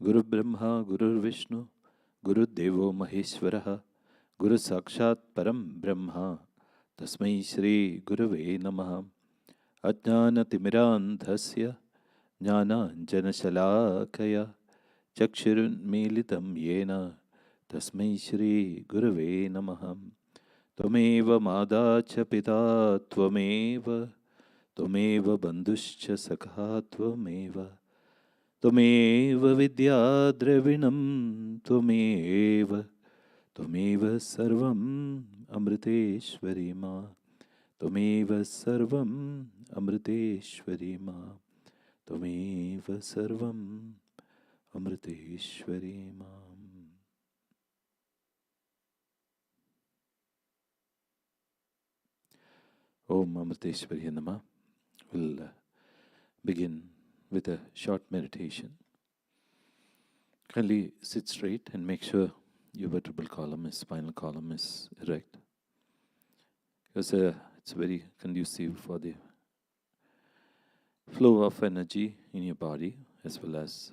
Guru Brahma, Guru Vishnu, Guru Devo Maheshwaraha, Guru Sakshat Param Brahma, Tasmai Shri Gurave Namaha. Ajnana Timiranthasya, Jnana Janashalakaya, Chakshirun Militam Yena, Tasmai Shri Gurave Namaha. Tvameva Madacha Pita Tvameva, Tvameva Bandhuscha Sakha Tvameva, Tvameva Vidya Dravinam Tvameva, Tvameva Sarvam Amriteshwari Ma, Tvameva Sarvam Amriteshwari Ma, Tvameva Sarvam Amriteshwari Ma. Om Amriteshwari Nama. We'll begin with a short meditation. Kindly sit straight and make sure your vertebral column, spinal column is erect. Because it's very conducive for the flow of energy in your body, as well as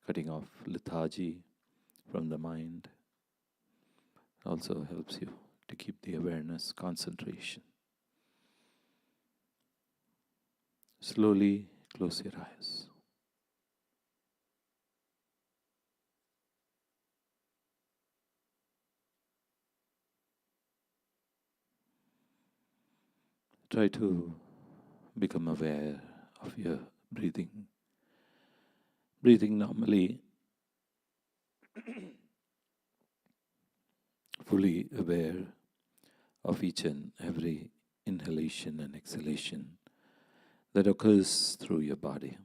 cutting off lethargy from the mind. It also helps you to keep the awareness, concentration. Slowly close your eyes. Try to become aware of your breathing. Breathing normally, fully aware of each and every inhalation and exhalation that occurs through your body.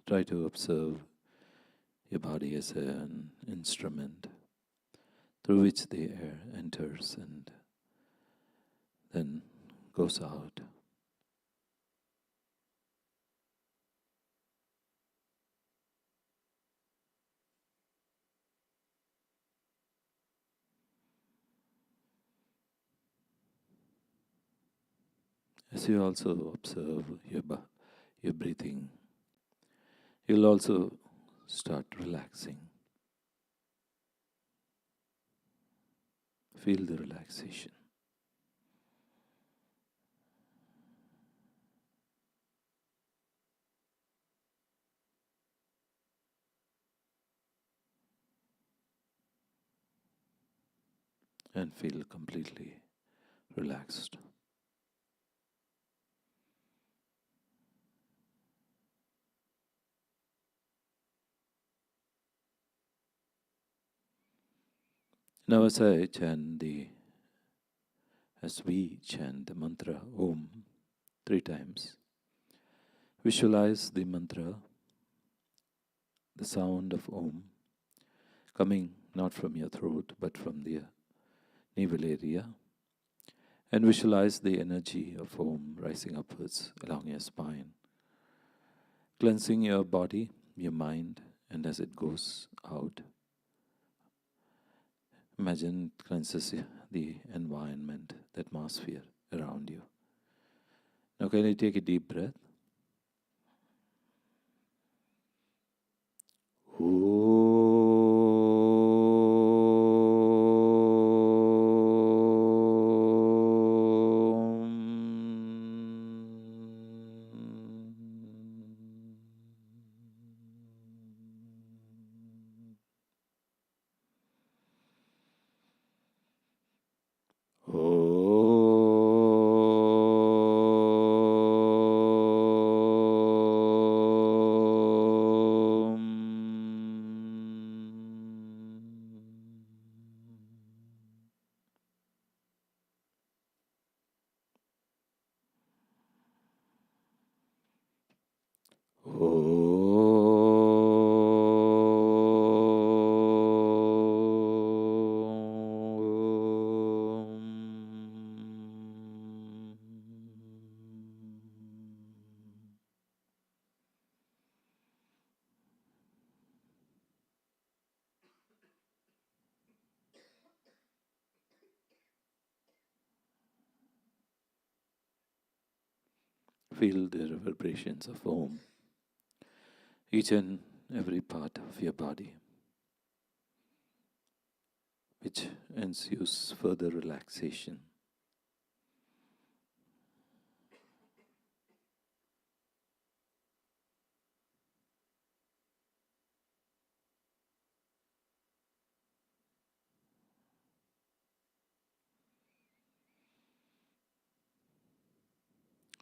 Try to observe your body as an instrument through which the air enters and then goes out. As you also observe your breathing, you'll also start relaxing. Feel the relaxation. And feel completely relaxed. Now as we chant the mantra Om 3 times, visualize the mantra, the sound of Om, coming not from your throat but from the navel area, and visualize the energy of Om rising upwards along your spine, cleansing your body, your mind, and as it goes out, imagine it cleanses the environment, the atmosphere around you. Now can you take a deep breath? feel the reverberations of Om, each and every part of your body, which ensues further relaxation.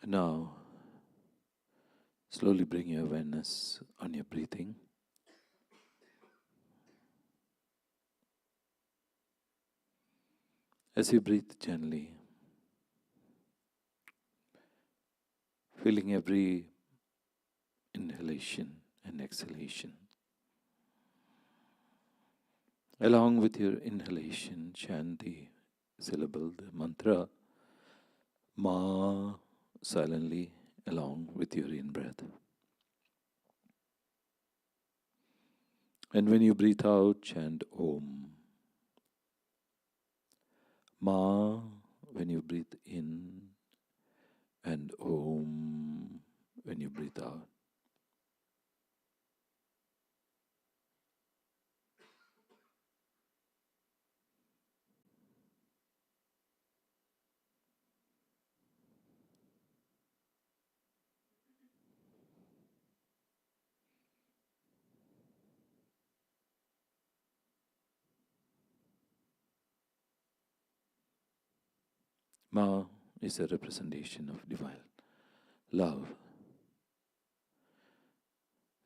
Now, slowly bring your awareness on your breathing. As you breathe gently, feeling every inhalation and exhalation. Along with your inhalation, chant the syllable, the mantra, Ma, silently along with your in-breath. And when you breathe out, chant Om. Ma, when you breathe in, and Om when you breathe out. Ma is a representation of divine love,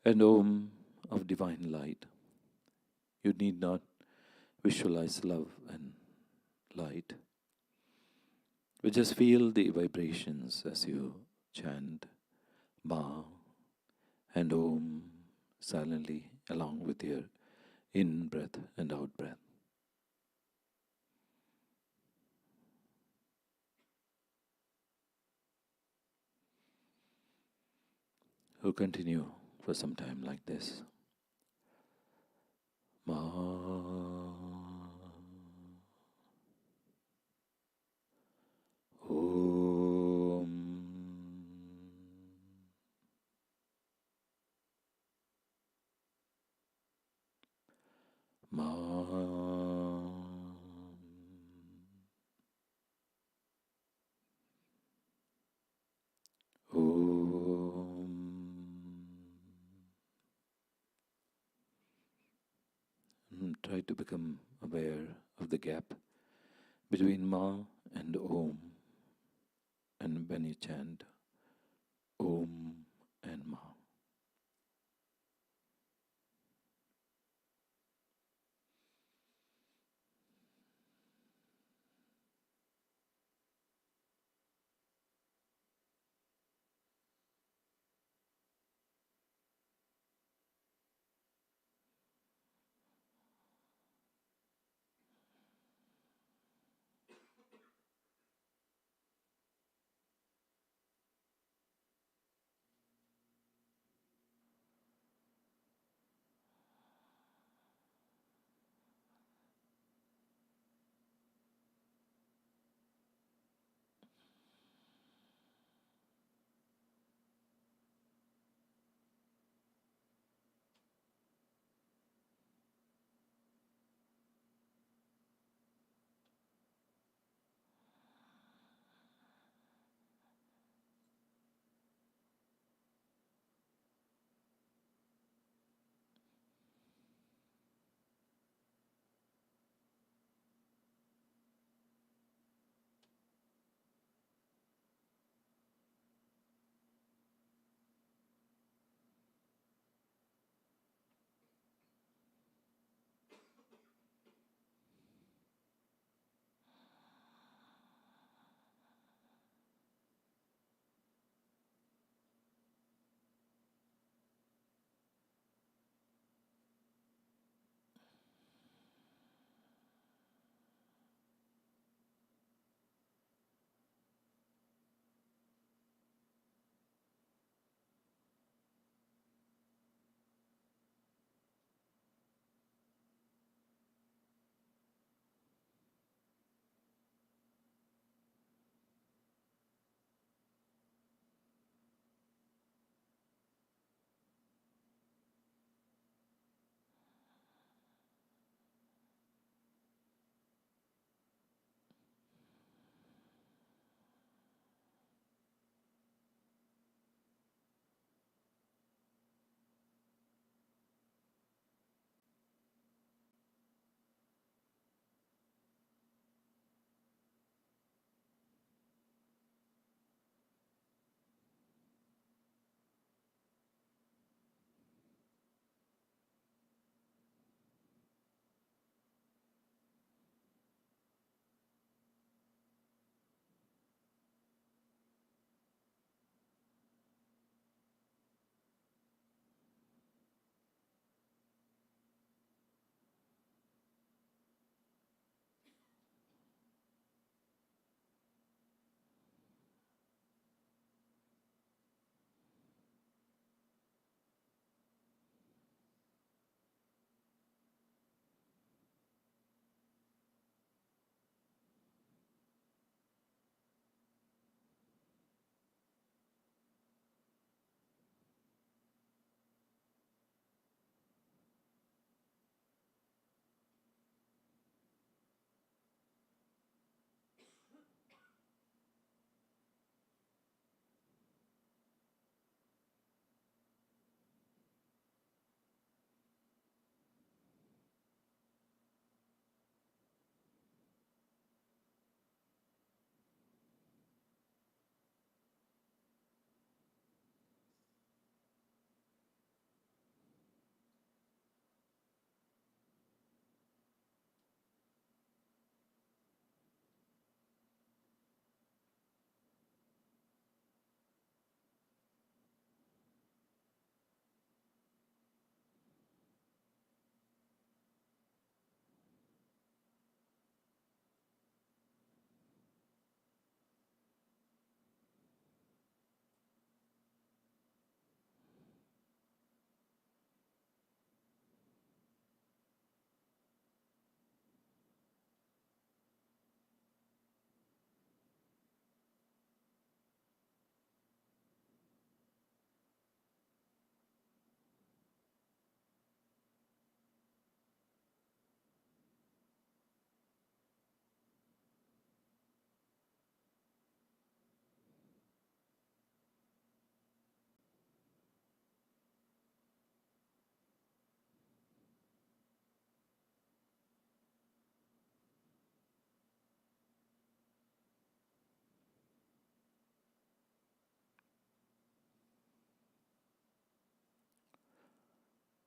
and Om of divine light. You need not visualize love and light, but just feel the vibrations as you chant Ma and Om silently along with your in-breath and out-breath. We'll continue for some time like this. Ma, Om, Ma, Om. Try to become aware of the gap between Ma and Om, and when you chant Om and Ma.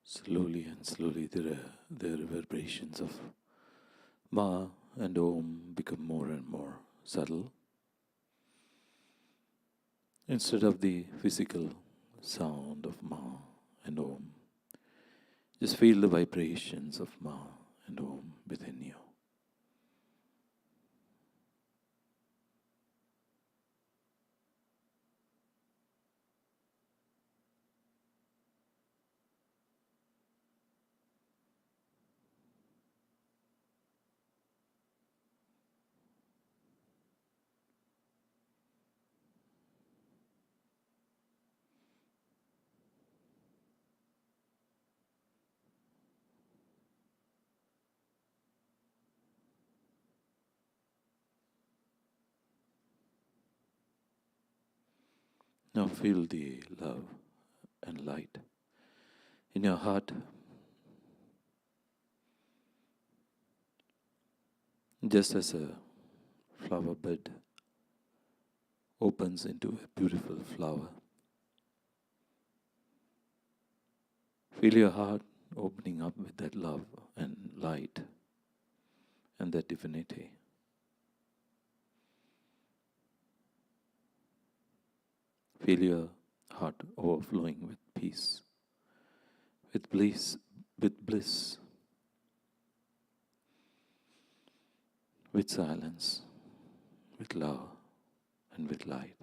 Slowly and slowly, the reverberations of Ma and Om become more and more subtle. Instead of the physical sound of Ma and Om, just feel the vibrations of Ma and Om within you. Now feel the love and light in your heart, just as a flower bed opens into a beautiful flower. Feel your heart opening up with that love and light and that divinity. Feel your heart overflowing with peace, with bliss, with silence, with love, and with light.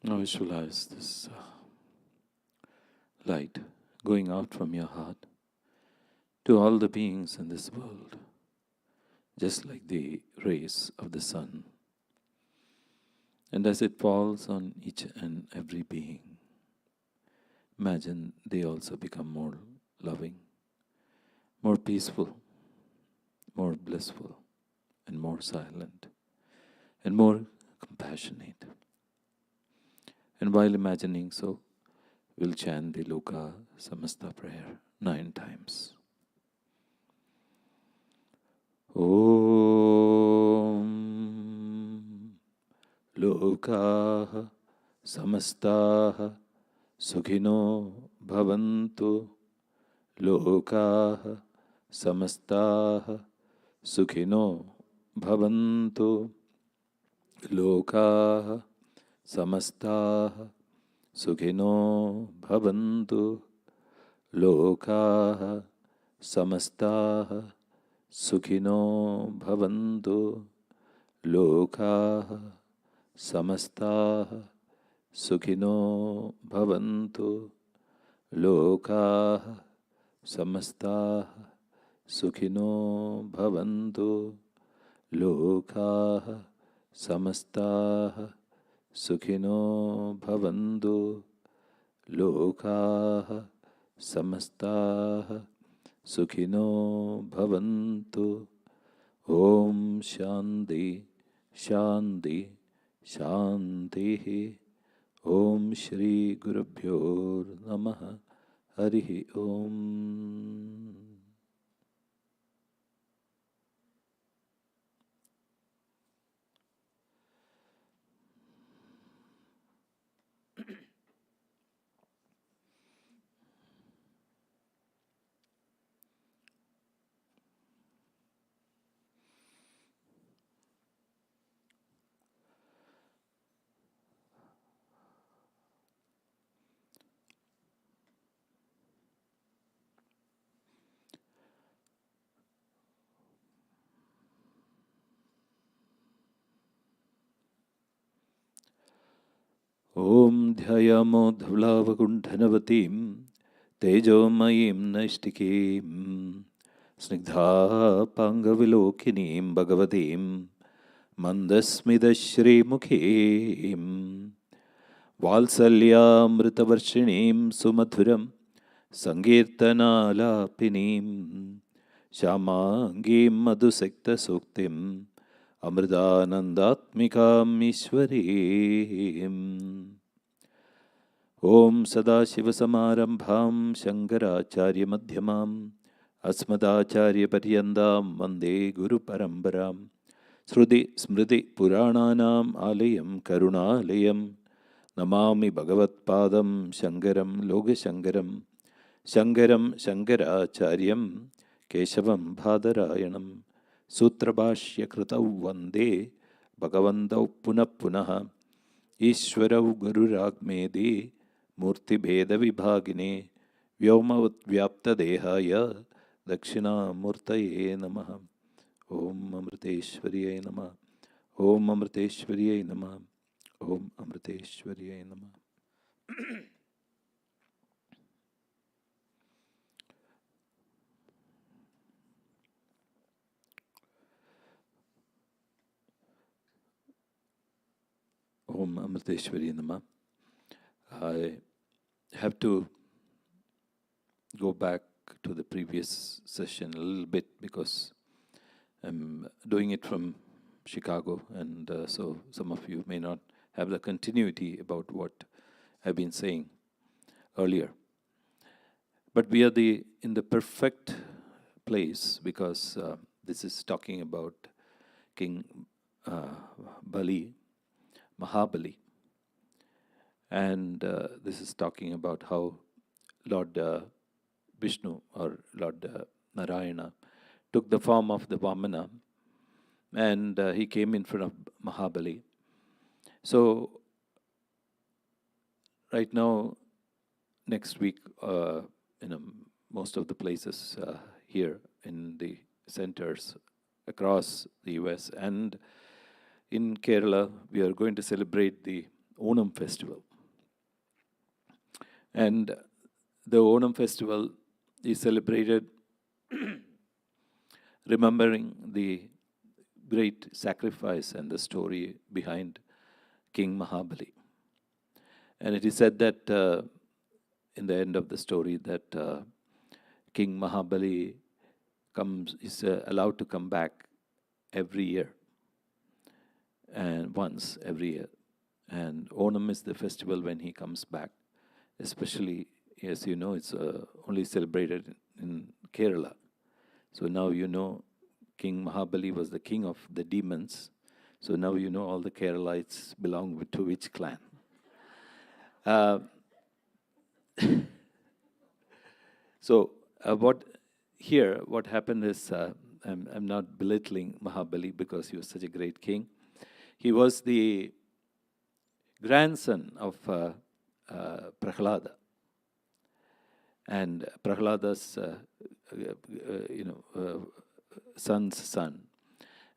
Now visualize this light going out from your heart to all the beings in this world, just like the rays of the sun. And as it falls on each and every being, imagine they also become more loving, more peaceful, more blissful, and more silent, and more compassionate. And while imagining so, we'll chant the Loka Samasta prayer 9 times. Om Loka Samasta Sukhino Bhavantu. Loka Samasta Sukhino Bhavantu. Loka Samasta Sukhino Bhavantu. Loka Samasta Sukhino Bhavantu. Loka Samasta Sukhino Bhavantu. Loka Samasta Sukhino Bhavantu. Loka Samasta Sukhino Bhavantu. Loka Samasta Sukhino Bhavantu. Om Shanti Shanti Shanti. Om Shri Gurubhyo Namaha. Harihi Om. Om Dhyayamo Dhvlavakundhanavatim Tejomayim Naishtikim Snigdha Pangavilokinim Bhagavatim Mandasmidashri Mukhim Valsalyamritavarshinim Sumadhuram Sankirtanalapinim Shamangim Madhusekta Amritanandatmikam Ishwarim. Om Sadashivasamarambham Shankaracharya Madhyamam Asmadacharya Paryandam Vande Guru Parambaram Sruti Smriti Purananam Alayam Karunalayam Namami Bhagavatpadam Shankaram Logashankaram Shankaram Shankaracharyam Keshavam Bhadarayanam Sutrabhashya Kritau Vande Bhagavantau Punaha Ishwarau Gururagmedi Murti Bheda Vibhagine Vyoma Vyapta Dehaya Dakshina Murtaye Namaha Om Amriteshwariyay Namaha Om Amriteshwariyay Namaha Om Amriteshwariyay Namaha. Om Amriteshwariyay Namaha. I have to go back to the previous session a little bit because I'm doing it from Chicago, and so some of you may not have the continuity about what I've been saying earlier. But we are in the perfect place because this is talking about King Bali, Mahabali. And this is talking about how Lord Vishnu or Lord Narayana took the form of the Vamana, and he came in front of Mahabali. So right now, next week, most of the places here in the centers across the US and in Kerala, we are going to celebrate the Onam festival. And the Onam festival is celebrated remembering the great sacrifice and the story behind King Mahabali. And it is said that in the end of the story that King Mahabali is allowed to come back every year, and once every year. And Onam is the festival when he comes back, especially, as you know, it's only celebrated in Kerala. So now you know King Mahabali was the king of the demons. So now you know all the Keralites belong to which clan. So what happened is, I'm not belittling Mahabali because he was such a great king. He was the grandson of Prahlada, and Prahlada's son's son,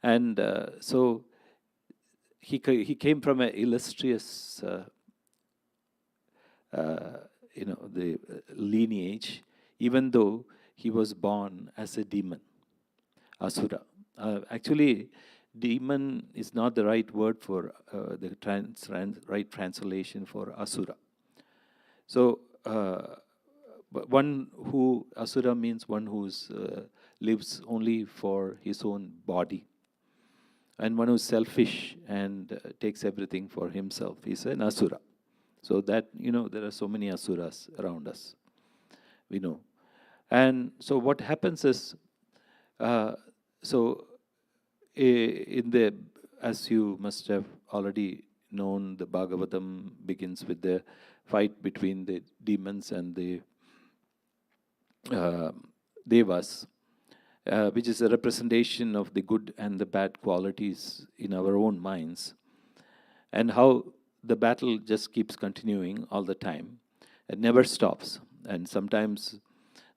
and so he came from an illustrious the lineage, even though he was born as a demon, asura. Actually, demon is not the right word for the right translation for asura. So asura means one who lives only for his own body, and one who's selfish and takes everything for himself. He's an asura. So that, there are so many asuras around us, we know. And so what happens is, as you must have already known, the Bhagavatam begins with the fight between the demons and the devas, which is a representation of the good and the bad qualities in our own minds, and how the battle just keeps continuing all the time. It never stops. And sometimes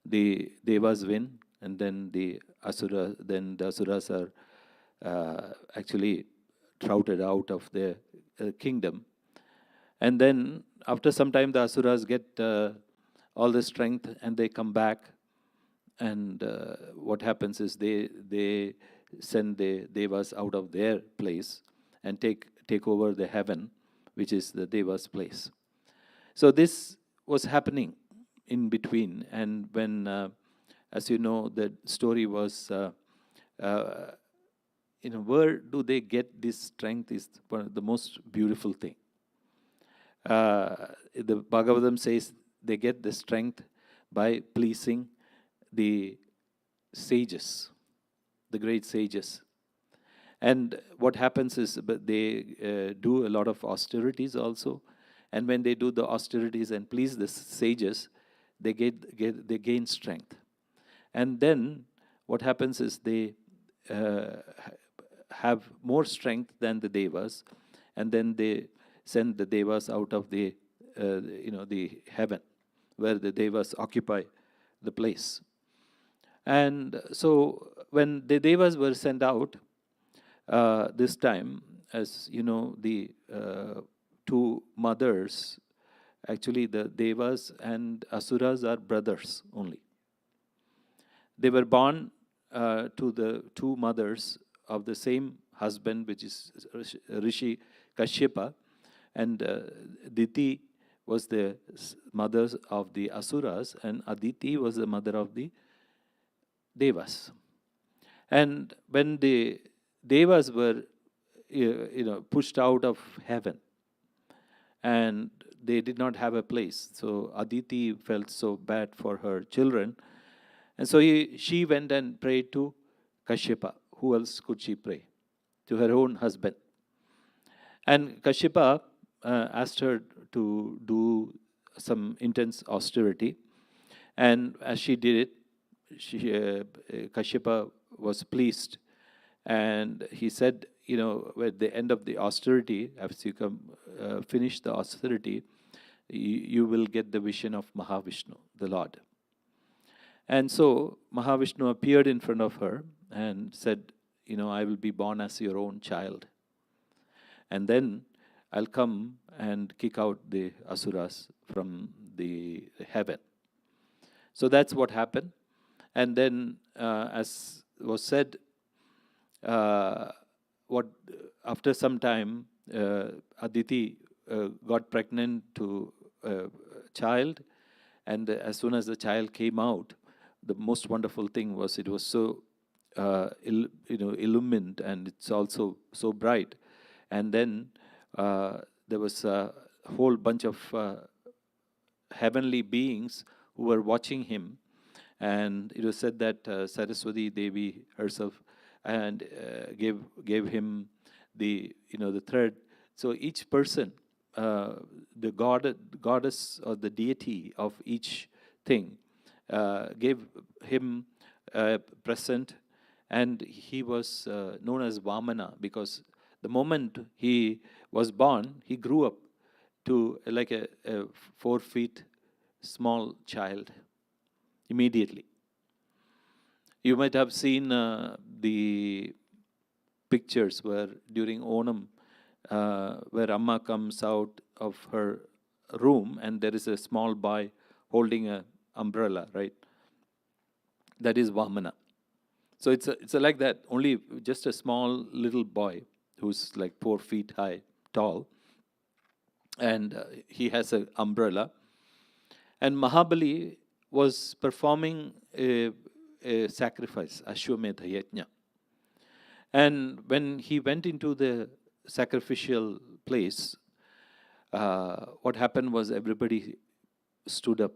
the devas win, and then the asuras are actually trouted out of their kingdom. And then after some time, the asuras get all the strength and they come back. And what happens is they send the devas out of their place and take over the heaven, which is the Deva's place. So this was happening in between. And when, as you know, the story was, where do they get this strength is one of the most beautiful thing. The Bhagavatam says they get the strength by pleasing the sages, the great sages. And what happens is they do a lot of austerities also. And when they do the austerities and please the sages, they gain strength. And then what happens is they have more strength than the devas, and then they send the devas out of the the heaven, where the devas occupy the place. And so when the devas were sent out this time, as you know, the two mothers, actually the devas and asuras are brothers only. They were born to the two mothers of the same husband, which is Rishi Kashyapa, and Diti was the mother of the asuras, and Aditi was the mother of the devas. And when the devas were pushed out of heaven, and they did not have a place, so Aditi felt so bad for her children, and so she went and prayed to Kashyapa. Who else could she pray? To her own husband. And Kashyapa asked her to do some intense austerity. And as she did it, Kashyapa was pleased. And he said, at the end of the austerity, after you finish the austerity, you will get the vision of Mahavishnu, the Lord. And so Mahavishnu appeared in front of her and said, I will be born as your own child. And then I'll come and kick out the asuras from the heaven. So that's what happened. And then, as was said, after some time, Aditi got pregnant to a child. And as soon as the child came out, the most wonderful thing was it was so illumined, and it's also so bright. And then there was a whole bunch of heavenly beings who were watching him, and it was said that Saraswati Devi herself and gave him the thread. So each person, the goddess or the deity of each thing, gave him a present, and he was known as Vamana, because the moment he was born, he grew up to like a 4 feet small child immediately. You might have seen the pictures where during Onam, where Amma comes out of her room and there is a small boy holding an umbrella, right? That is Vamana. So it's like that, only just a small little boy who's like 4 feet tall, and he has an umbrella. And Mahabali was performing a sacrifice, Ashwamedha Yajna. And when he went into the sacrificial place, what happened was everybody stood up.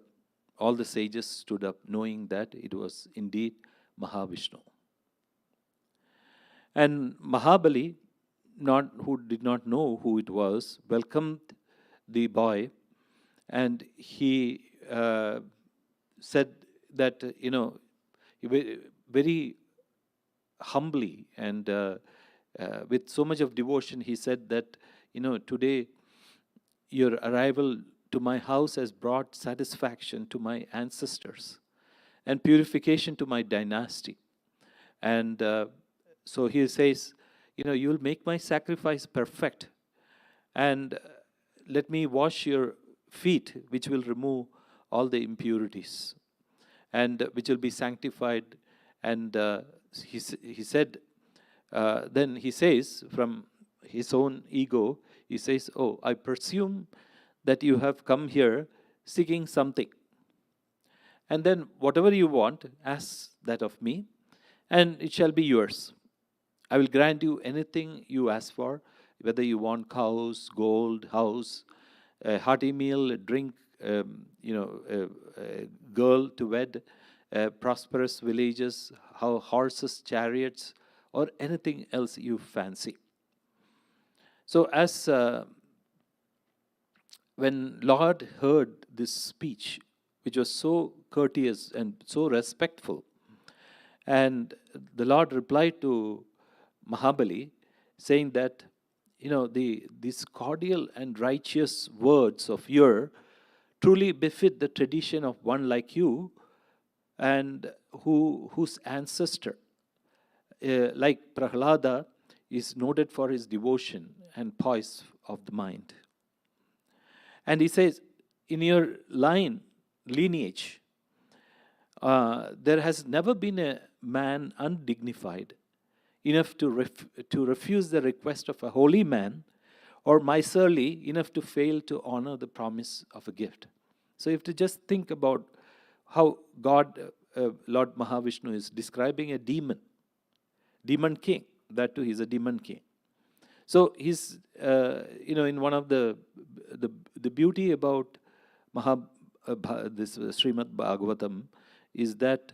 All the sages stood up, knowing that it was indeed Mahavishnu. And Mahabali, who did not know who it was, welcomed the boy, and he said that, very humbly and with so much of devotion, he said that, today your arrival to my house has brought satisfaction to my ancestors and purification to my dynasty. And so he says, you'll make my sacrifice perfect, and let me wash your feet, which will remove all the impurities and which will be sanctified. And he said, then he says, from his own ego, he says, I presume that you have come here seeking something. And then whatever you want, ask that of me, and it shall be yours. I will grant you anything you ask for, whether you want cows, gold, house, a hearty meal, a drink, a girl to wed, prosperous villages, horses, chariots, or anything else you fancy. So as when Lord heard this speech, which was so courteous and so respectful, and the Lord replied to Mahabali, saying that, these cordial and righteous words of your truly befit the tradition of one like you, and whose ancestor, like Prahlada, is noted for his devotion and poise of the mind. And he says, in your lineage, there has never been a man undignified enough to refuse the request of a holy man, or miserly enough to fail to honor the promise of a gift. So you have to just think about how God, Lord Mahavishnu, is describing a demon king. That too, he's a demon king. So he's, in one of the beauty about this Srimad Bhagavatam is that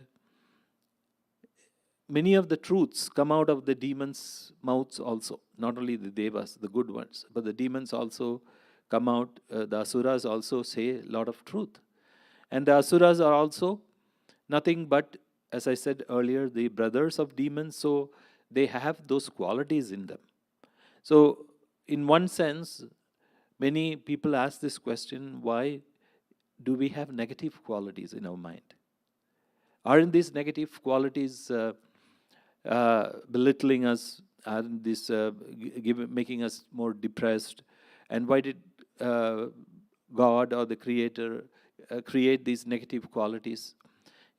many of the truths come out of the demons' mouths also. Not only the devas, the good ones, but the demons also come out. The asuras also say a lot of truth. And the asuras are also nothing but, as I said earlier, the brothers of demons, so they have those qualities in them. So, in one sense, many people ask this question, why do we have negative qualities in our mind? Aren't these negative qualities belittling us? Aren't these making us more depressed? And why did God or the Creator create these negative qualities?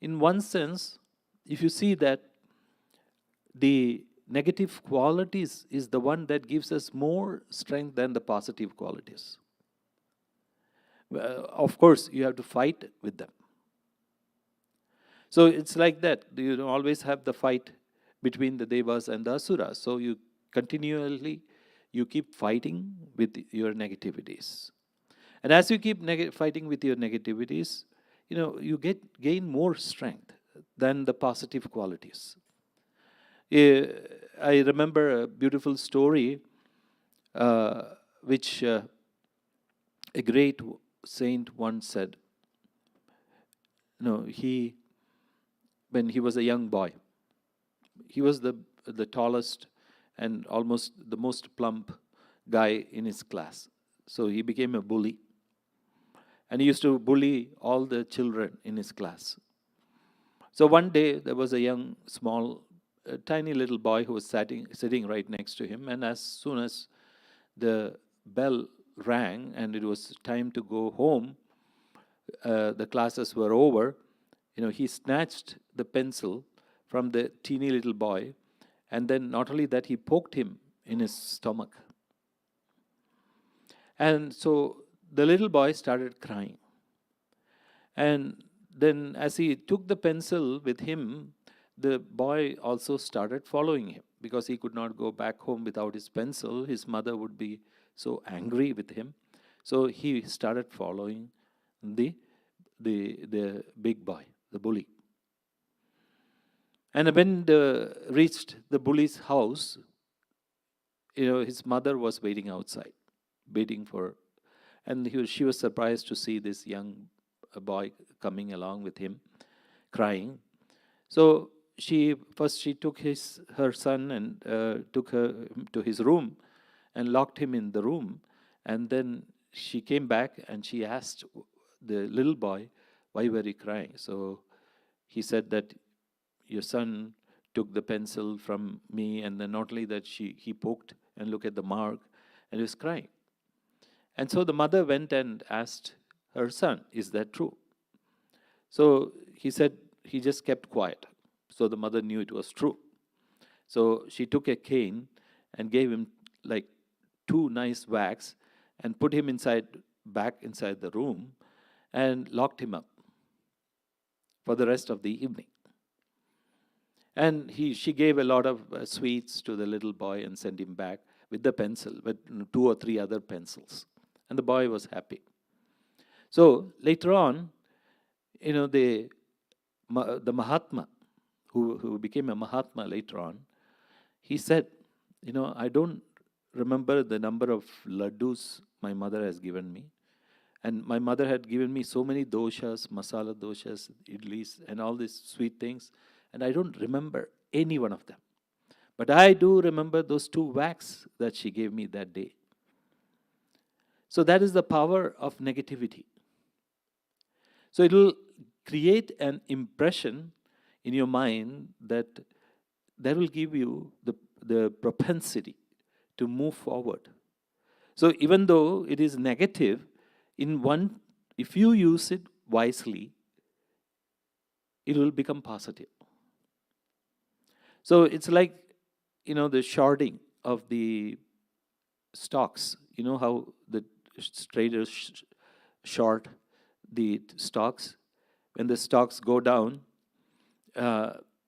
In one sense, if you see that the negative qualities is the one that gives us more strength than the positive qualities. Of course, you have to fight with them. So it's like that. You don't always have the fight between the devas and the asuras. So you continually, you keep fighting with your negativities. And as you keep fighting with your negativities, you gain more strength than the positive qualities. I remember a beautiful story which a great saint once said. When he was a young boy, he was the tallest and almost the most plump guy in his class. So he became a bully. And he used to bully all the children in his class. So one day there was a young, small, tiny little boy who was sitting right next to him. And as soon as the bell rang and it was time to go home, the classes were over, he snatched the pencil from the teeny little boy, and then not only that, he poked him in his stomach. And so the little boy started crying. And then as he took the pencil with him, the boy also started following him, because he could not go back home without his pencil. His mother would be so angry with him. So he started following the big boy, the bully. And when reached the bully's house, his mother was waiting outside, waiting for, and she was surprised to see this young boy coming along with him, crying. So she took her son and took him to his room and locked him in the room. And then she came back and she asked the little boy, why were you crying? So he said that your son took the pencil from me, and then not only that, he poked and looked at the mark, and he was crying. And so the mother went and asked her son, is that true? So he said he just kept quiet. So the mother knew it was true. So she took a cane and gave him like 2 nice whacks and put him back inside the room and locked him up. for the rest of the evening. And she gave a lot of sweets to the little boy and sent him back with the pencil, with 2 or 3 other pencils. And the boy was happy. So later on, the Mahatma, who became a Mahatma later on, he said, I don't remember the number of laddus my mother has given me. And my mother had given me so many doshas, masala doshas, idlis, and all these sweet things. And I don't remember any one of them. But I do remember those 2 wax that she gave me that day. So that is the power of negativity. So it will create an impression in your mind that will give you the propensity to move forward. So even though it is negative, if you use it wisely, it will become positive. So it's like, the shorting of the stocks. You know how the traders short the stocks? When the stocks go down,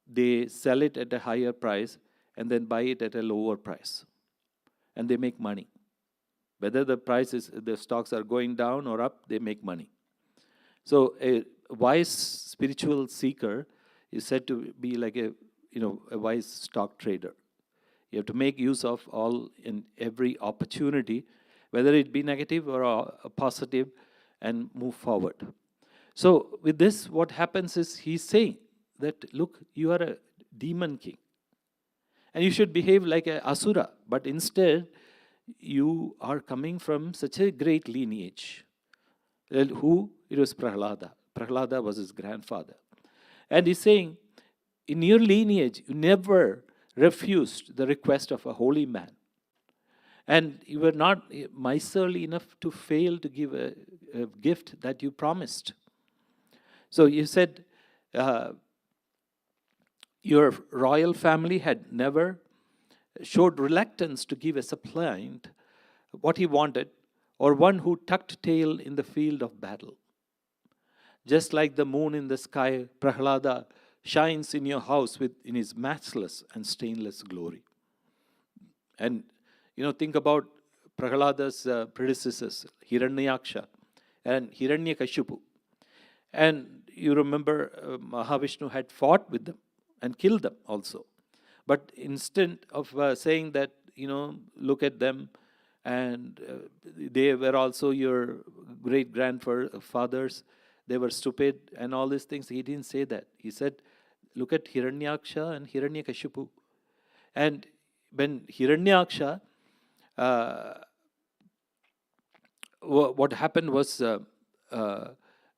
they sell it at a higher price and then buy it at a lower price. And they make money. Whether the stocks are going down or up, they make money. So a wise spiritual seeker is said to be like a wise stock trader. You have to make use of all in every opportunity, whether it be negative or positive, and move forward. So with this, what happens is he's saying that, look, you are a demon king. And you should behave like an asura. But instead, you are coming from such a great lineage. Who? It was Prahlada. Prahlada was his grandfather. And he's saying, in your lineage, you never refused the request of a holy man. And you were not miserly enough to fail to give a gift that you promised. So you said, your royal family had never showed reluctance to give a suppliant what he wanted, or one who tucked tail in the field of battle. Just like the moon in the sky, Prahlada shines in your house in his matchless and stainless glory. And think about Prahlada's predecessors, Hiranyaksha and Hiranyakashipu. And you remember Mahavishnu had fought with them and killed them also. But instead of saying that, look at them, and they were also your great-grandfathers, they were stupid and all these things, he didn't say that. He said, look at Hiranyaksha and Hiranyakashipu. And when Hiranyaksha, what happened was,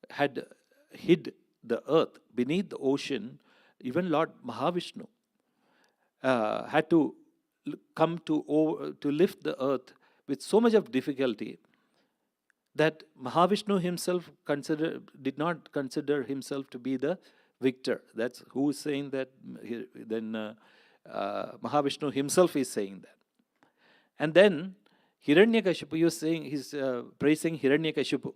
had hid the earth beneath the ocean, even Lord Mahavishnu had to come to lift the earth with so much of difficulty that Mahavishnu himself did not consider himself to be the victor. That's who is saying that. Then Mahavishnu himself is saying that. And then Hiranyakashipu, you're saying he's praising Hiranyakashipu.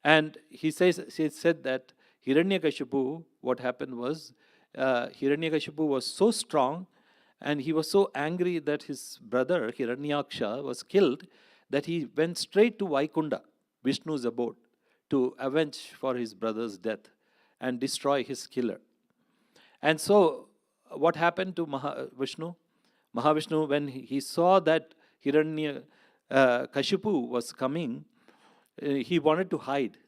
And he said that Hiranyakashipu, what happened was, Hiranyakashipu was so strong and he was so angry that his brother Hiranyaksha was killed, that he went straight to Vaikunta, Vishnu's abode, to avenge for his brother's death and destroy his killer. And so what happened to Mahavishnu? Mahavishnu, when he saw that Hiranyakashipu was coming, he wanted to hide.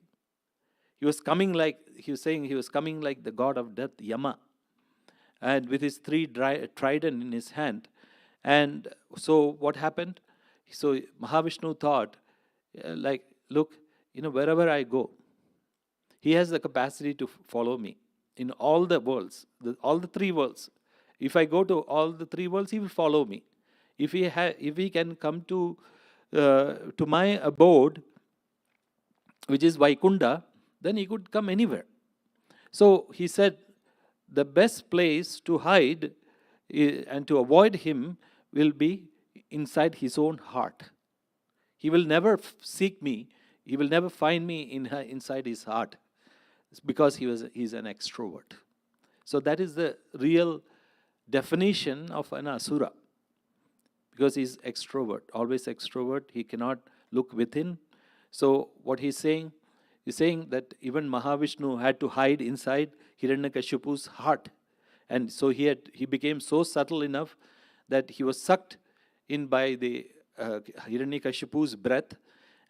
He was saying he was coming like the god of death, Yama, and with his 3 trident in his hand. And so what happened? So Mahavishnu thought, look, wherever I go, he has the capacity to follow me in all the worlds, all the 3 worlds. If I go to all the 3 worlds, he will follow me. If he can come to my abode, which is Vaikunta, then he could come anywhere. So he said, the best place to hide and to avoid him will be inside his own heart. He will never seek me. He will never find me inside his heart. because he's an extrovert. So that is the real definition of an asura, because he's extrovert, always extrovert. He cannot look within. So what he's saying that even Mahavishnu had to hide inside Hiranyakashipu's heart. And so he became so subtle enough that he was sucked in by the Hiranyakashipu's breath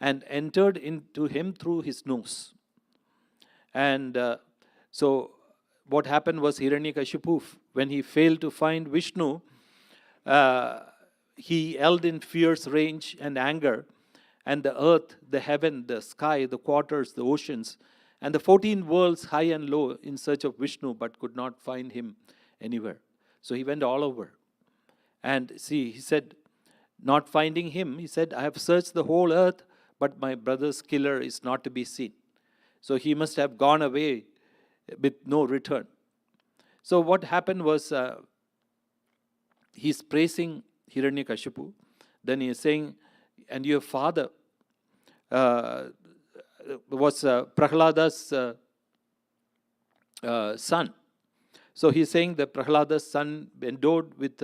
and entered into him through his nose. And so what happened was, Hiranyakashipu, when he failed to find Vishnu, he yelled in fierce rage and anger, and the earth, the heaven, the sky, the waters, the oceans, and the 14 worlds high and low in search of Vishnu, but could not find him anywhere. So he went all over. And see, he said, not finding him, he said, I have searched the whole earth, but my brother's killer is not to be seen. So he must have gone away with no return. So what happened was, he's praising Hiranyakashipu. Then he is saying, and your father was Prahlada's son. So he's saying that Prahlada's son, endowed with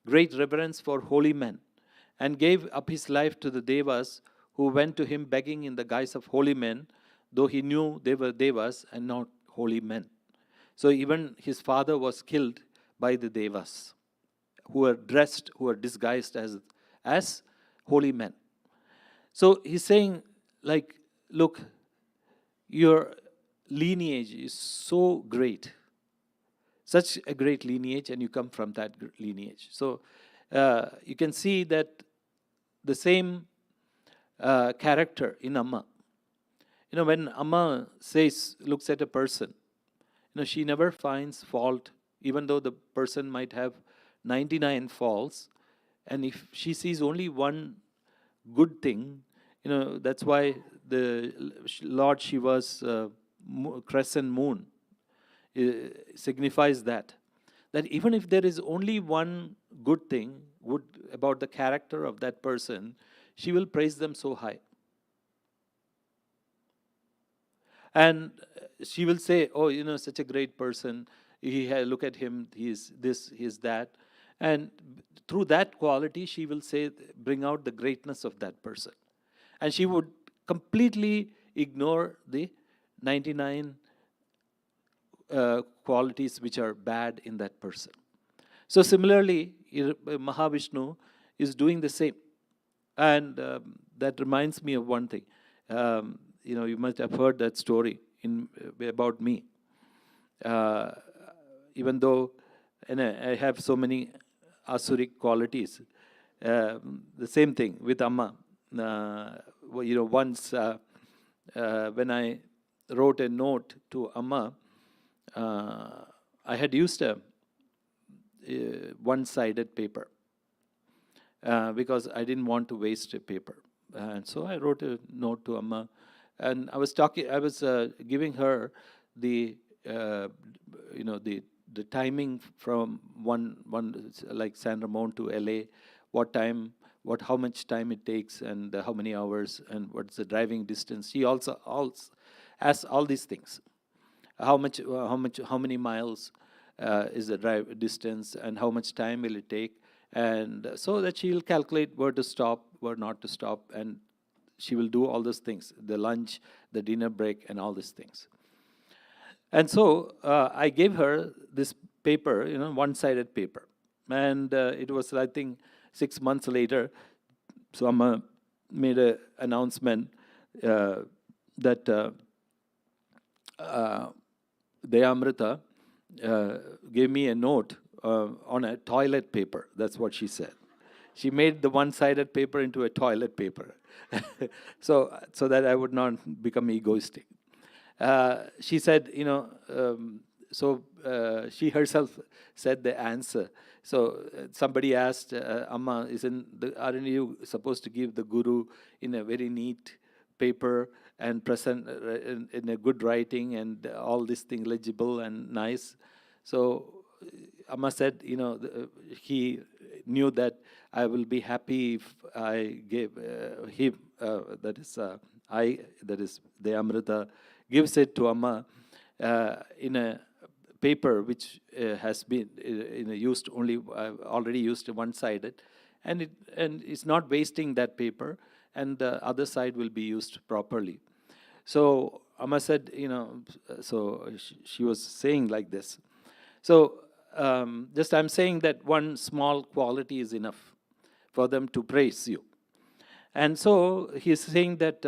great reverence for holy men, and gave up his life to the Devas, who went to him begging in the guise of holy men, though he knew they were Devas and not holy men. So even his father was killed by the Devas, who were disguised as holy men. So he's saying, like, look, your lineage is so great, such a great lineage, and you come from that lineage. So you can see that the same character in Amma. When Amma looks at a person, she never finds fault, even though the person might have 99 faults. And if she sees only one good thing, that's why the Lord Shiva's crescent moon signifies that even if there is only one good thing about the character of that person, she will praise them so high. And she will say, oh, such a great person. Look at him, he is this, he is that. And through that quality, she will bring out the greatness of that person. And she would completely ignore the 99 qualities which are bad in that person. So similarly, Mahavishnu is doing the same. And that reminds me of one thing. You must have heard that story about me. Even though I have so many asuric qualities, the same thing with Amma. Once when I wrote a note to Amma, I had used a one-sided paper because I didn't want to waste a paper. And so I wrote a note to Amma. And I was giving her the timing from one like San Ramon to LA, how much time it takes, and how many hours, and what's the driving distance. She also asks all these things. How many miles is the drive distance, and how much time will it take, and so that she will calculate where to stop, where not to stop, and she will do all those things, the lunch, the dinner break, and all these things. And so I gave her this paper, one-sided paper. And it was, I think, 6 months later, Swami made an announcement that Dayamrita gave me a note on a toilet paper. That's what she said. She made the one-sided paper into a toilet paper, so that I would not become egoistic. She said, she herself said the answer. So somebody asked, Amma, aren't you supposed to give the guru in a very neat paper and present in a good writing and all these things legible and nice? So Amma said, he knew that I will be happy if I gave him, that is Dayamrita, gives it to Amma in a paper which has been used only already used one-sided, and it's not wasting that paper, and the other side will be used properly. So Amma said, so she was saying like this. So just I'm saying that one small quality is enough for them to praise you. And so he's saying that,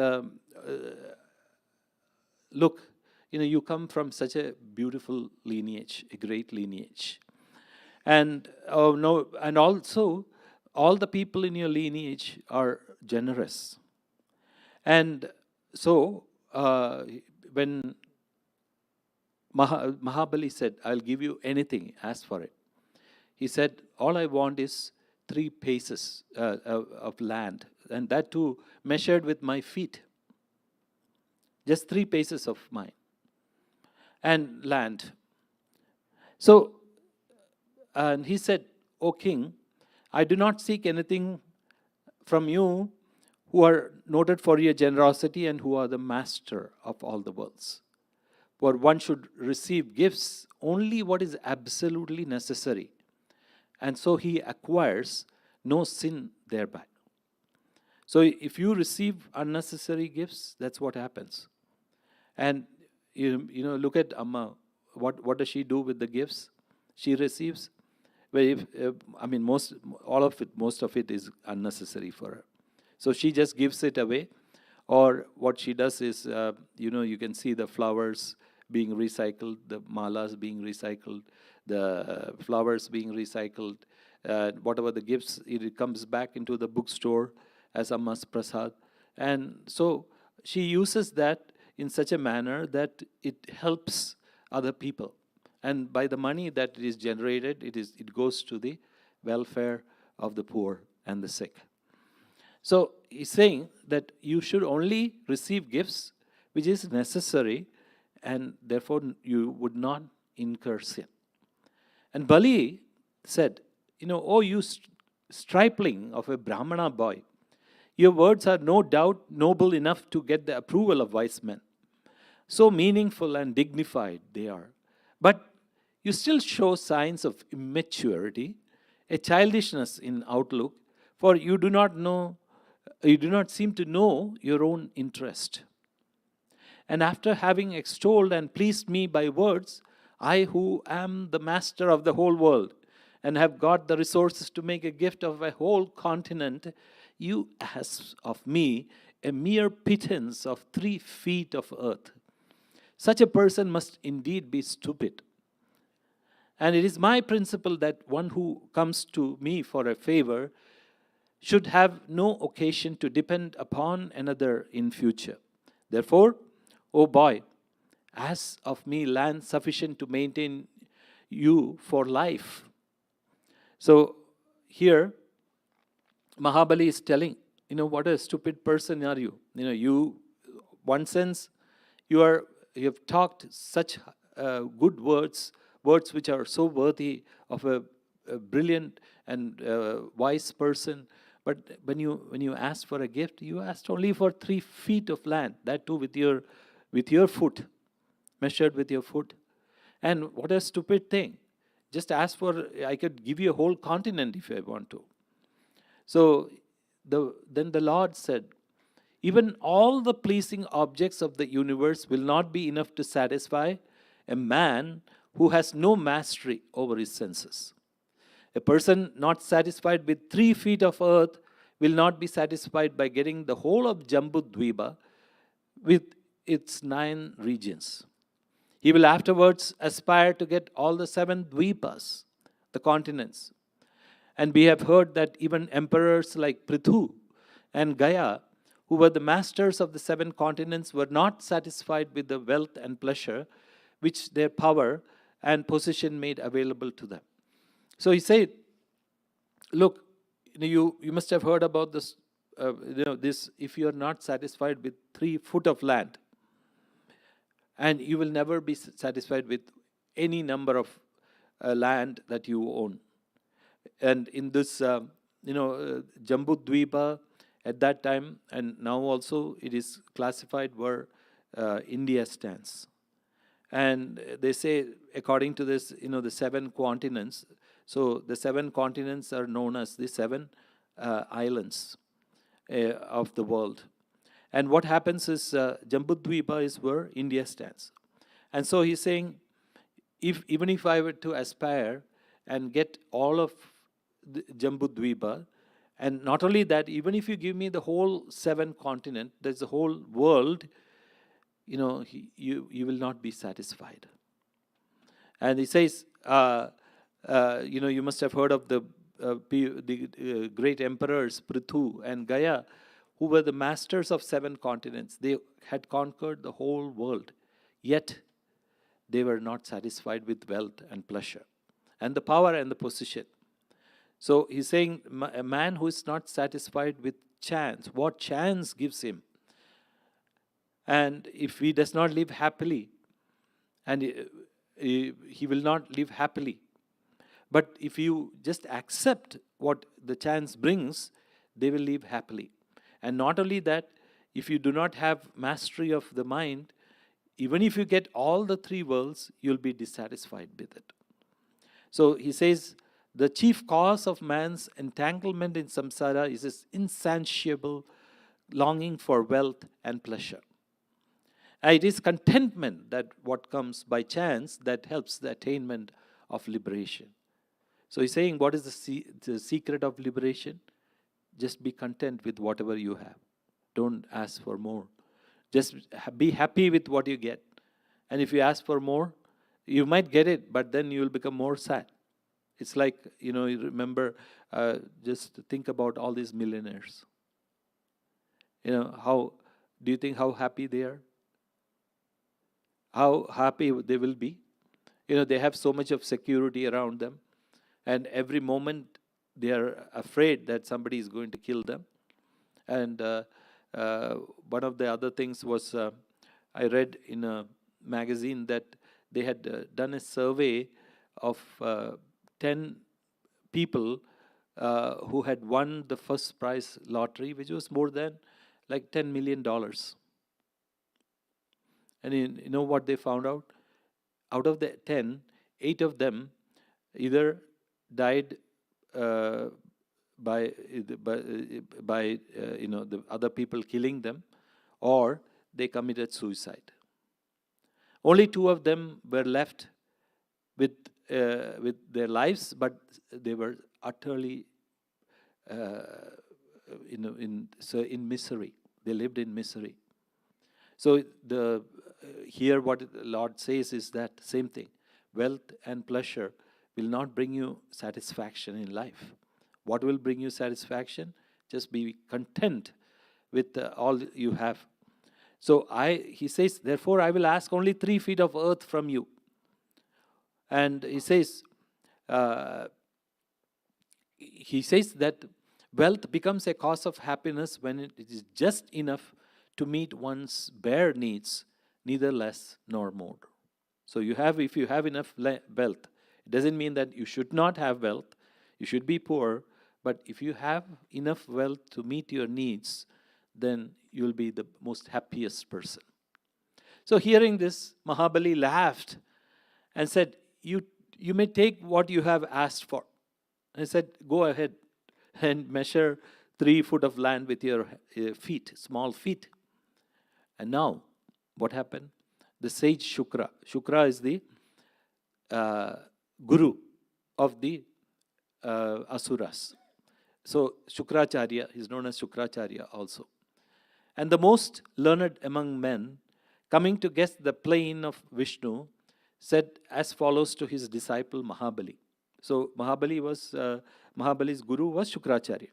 look, you come from such a beautiful lineage, a great lineage. And and also all the people in your lineage are generous. And so when Mahabali said, I'll give you anything, ask for it. He said, all I want is 3 paces of land, and that too measured with my feet. Just 3 paces of mine and land. So, and he said, O king, I do not seek anything from you who are noted for your generosity and who are the master of all the worlds. For one should receive gifts only what is absolutely necessary, and so he acquires no sin thereby. So if you receive unnecessary gifts, that's what happens. And look at Amma. What does she do with the gifts she receives? Well, most of it is unnecessary for her. So she just gives it away. Or what she does is, you can see the flowers being recycled, the malas being recycled, the flowers being recycled, whatever the gifts, it comes back into the bookstore as Amma's prasad. And so she uses that in such a manner that it helps other people. And by the money that is generated, it goes to the welfare of the poor and the sick. So he's saying that you should only receive gifts which is necessary, and therefore you would not incur sin. And Bali said, oh, you stripling of a Brahmana boy, your words are no doubt noble enough to get the approval of wise men. So meaningful and dignified they are. But you still show signs of immaturity, a childishness in outlook, for you do not seem to know your own interest. And after having extolled and pleased me by words, I who am the master of the whole world and have got the resources to make a gift of a whole continent, you ask of me a mere pittance of 3 feet of earth. Such a person must indeed be stupid. And it is my principle that one who comes to me for a favor should have no occasion to depend upon another in future. Therefore, O boy, ask of me land sufficient to maintain you for life. So here, Mahabali is telling, what a stupid person are you. One sense, you have talked such good words which are so worthy of a brilliant and wise person. But when you asked for a gift, you asked only for 3 feet of land, that too with your foot, measured with your foot. And what a stupid thing. Just ask for, I could give you a whole continent if I want to. So then the Lord said, even all the pleasing objects of the universe will not be enough to satisfy a man who has no mastery over his senses. A person not satisfied with 3 feet of earth will not be satisfied by getting the whole of Jambudvipa with its 9 regions. He will afterwards aspire to get all the 7 dvipas, the continents. And we have heard that even emperors like Prithu and Gaya, who were the masters of the 7 continents, were not satisfied with the wealth and pleasure which their power and position made available to them. So he said, look, you must have heard about this, this, if you are not satisfied with 3 foot of land, and you will never be satisfied with any number of land that you own. And in this, Jambudvipa at that time, and now also it is classified, were India stands. And they say, according to this, the 7 continents. So the 7 continents are known as the 7 islands of the world. And what happens is Jambudvipa is where India stands. And so he's saying, even if I were to aspire and get all of the Jambudvipa, and not only that, even if you give me the whole 7 continent, there's the whole world, you will not be satisfied. And he says, you must have heard of the great emperors Prithu and Gaya, who were the masters of 7 continents. They had conquered the whole world, yet they were not satisfied with wealth and pleasure and the power and the position. So he's saying, a man who is not satisfied with chance, what chance gives him, and if he does not live happily, and he will not live happily. But if you just accept what the chance brings, they will live happily. And not only that, if you do not have mastery of the mind, even if you get all the 3 worlds, you'll be dissatisfied with it. So he says, the chief cause of man's entanglement in samsara is his insatiable longing for wealth and pleasure. It is contentment that what comes by chance that helps the attainment of liberation. So he's saying, what is the secret of liberation? Just be content with whatever you have. Don't ask for more. Just be happy with what you get. And if you ask for more, you might get it, but then you will become more sad. It's like, you remember, just think about all these millionaires. How do you think how happy they are? How happy they will be? They have so much of security around them. And every moment they are afraid that somebody is going to kill them. And one of the other things was, I read in a magazine that they had done a survey of 10 people who had won the first prize lottery, which was more than like $10 million. And you know what they found out? Out of the 10, 8 of them either died by the other people killing them, or they committed suicide. Only 2 of them were left with their lives, but they were utterly in misery. They lived in misery. So here what the Lord says is that same thing. Wealth and pleasure will not bring you satisfaction in life. What will bring you satisfaction? Just be content with all you have. So he says, therefore I will ask only 3 feet of earth from you. And he says that wealth becomes a cause of happiness when it is just enough to meet one's bare needs, neither less nor more. So if you have enough wealth, it doesn't mean that you should not have wealth, you should be poor, but if you have enough wealth to meet your needs, then you'll be the most happiest person. So hearing this, Mahabali laughed and said, you may take what you have asked for. And he said, go ahead and measure 3 foot of land with your feet, small feet. And now, what happened? The sage Shukra is the guru of the asuras. So Shukracharya is known as Shukracharya also. And the most learned among men, coming to guess the plane of Vishnu, said as follows to his disciple Mahabali. So Mahabali's guru was Shukracharya.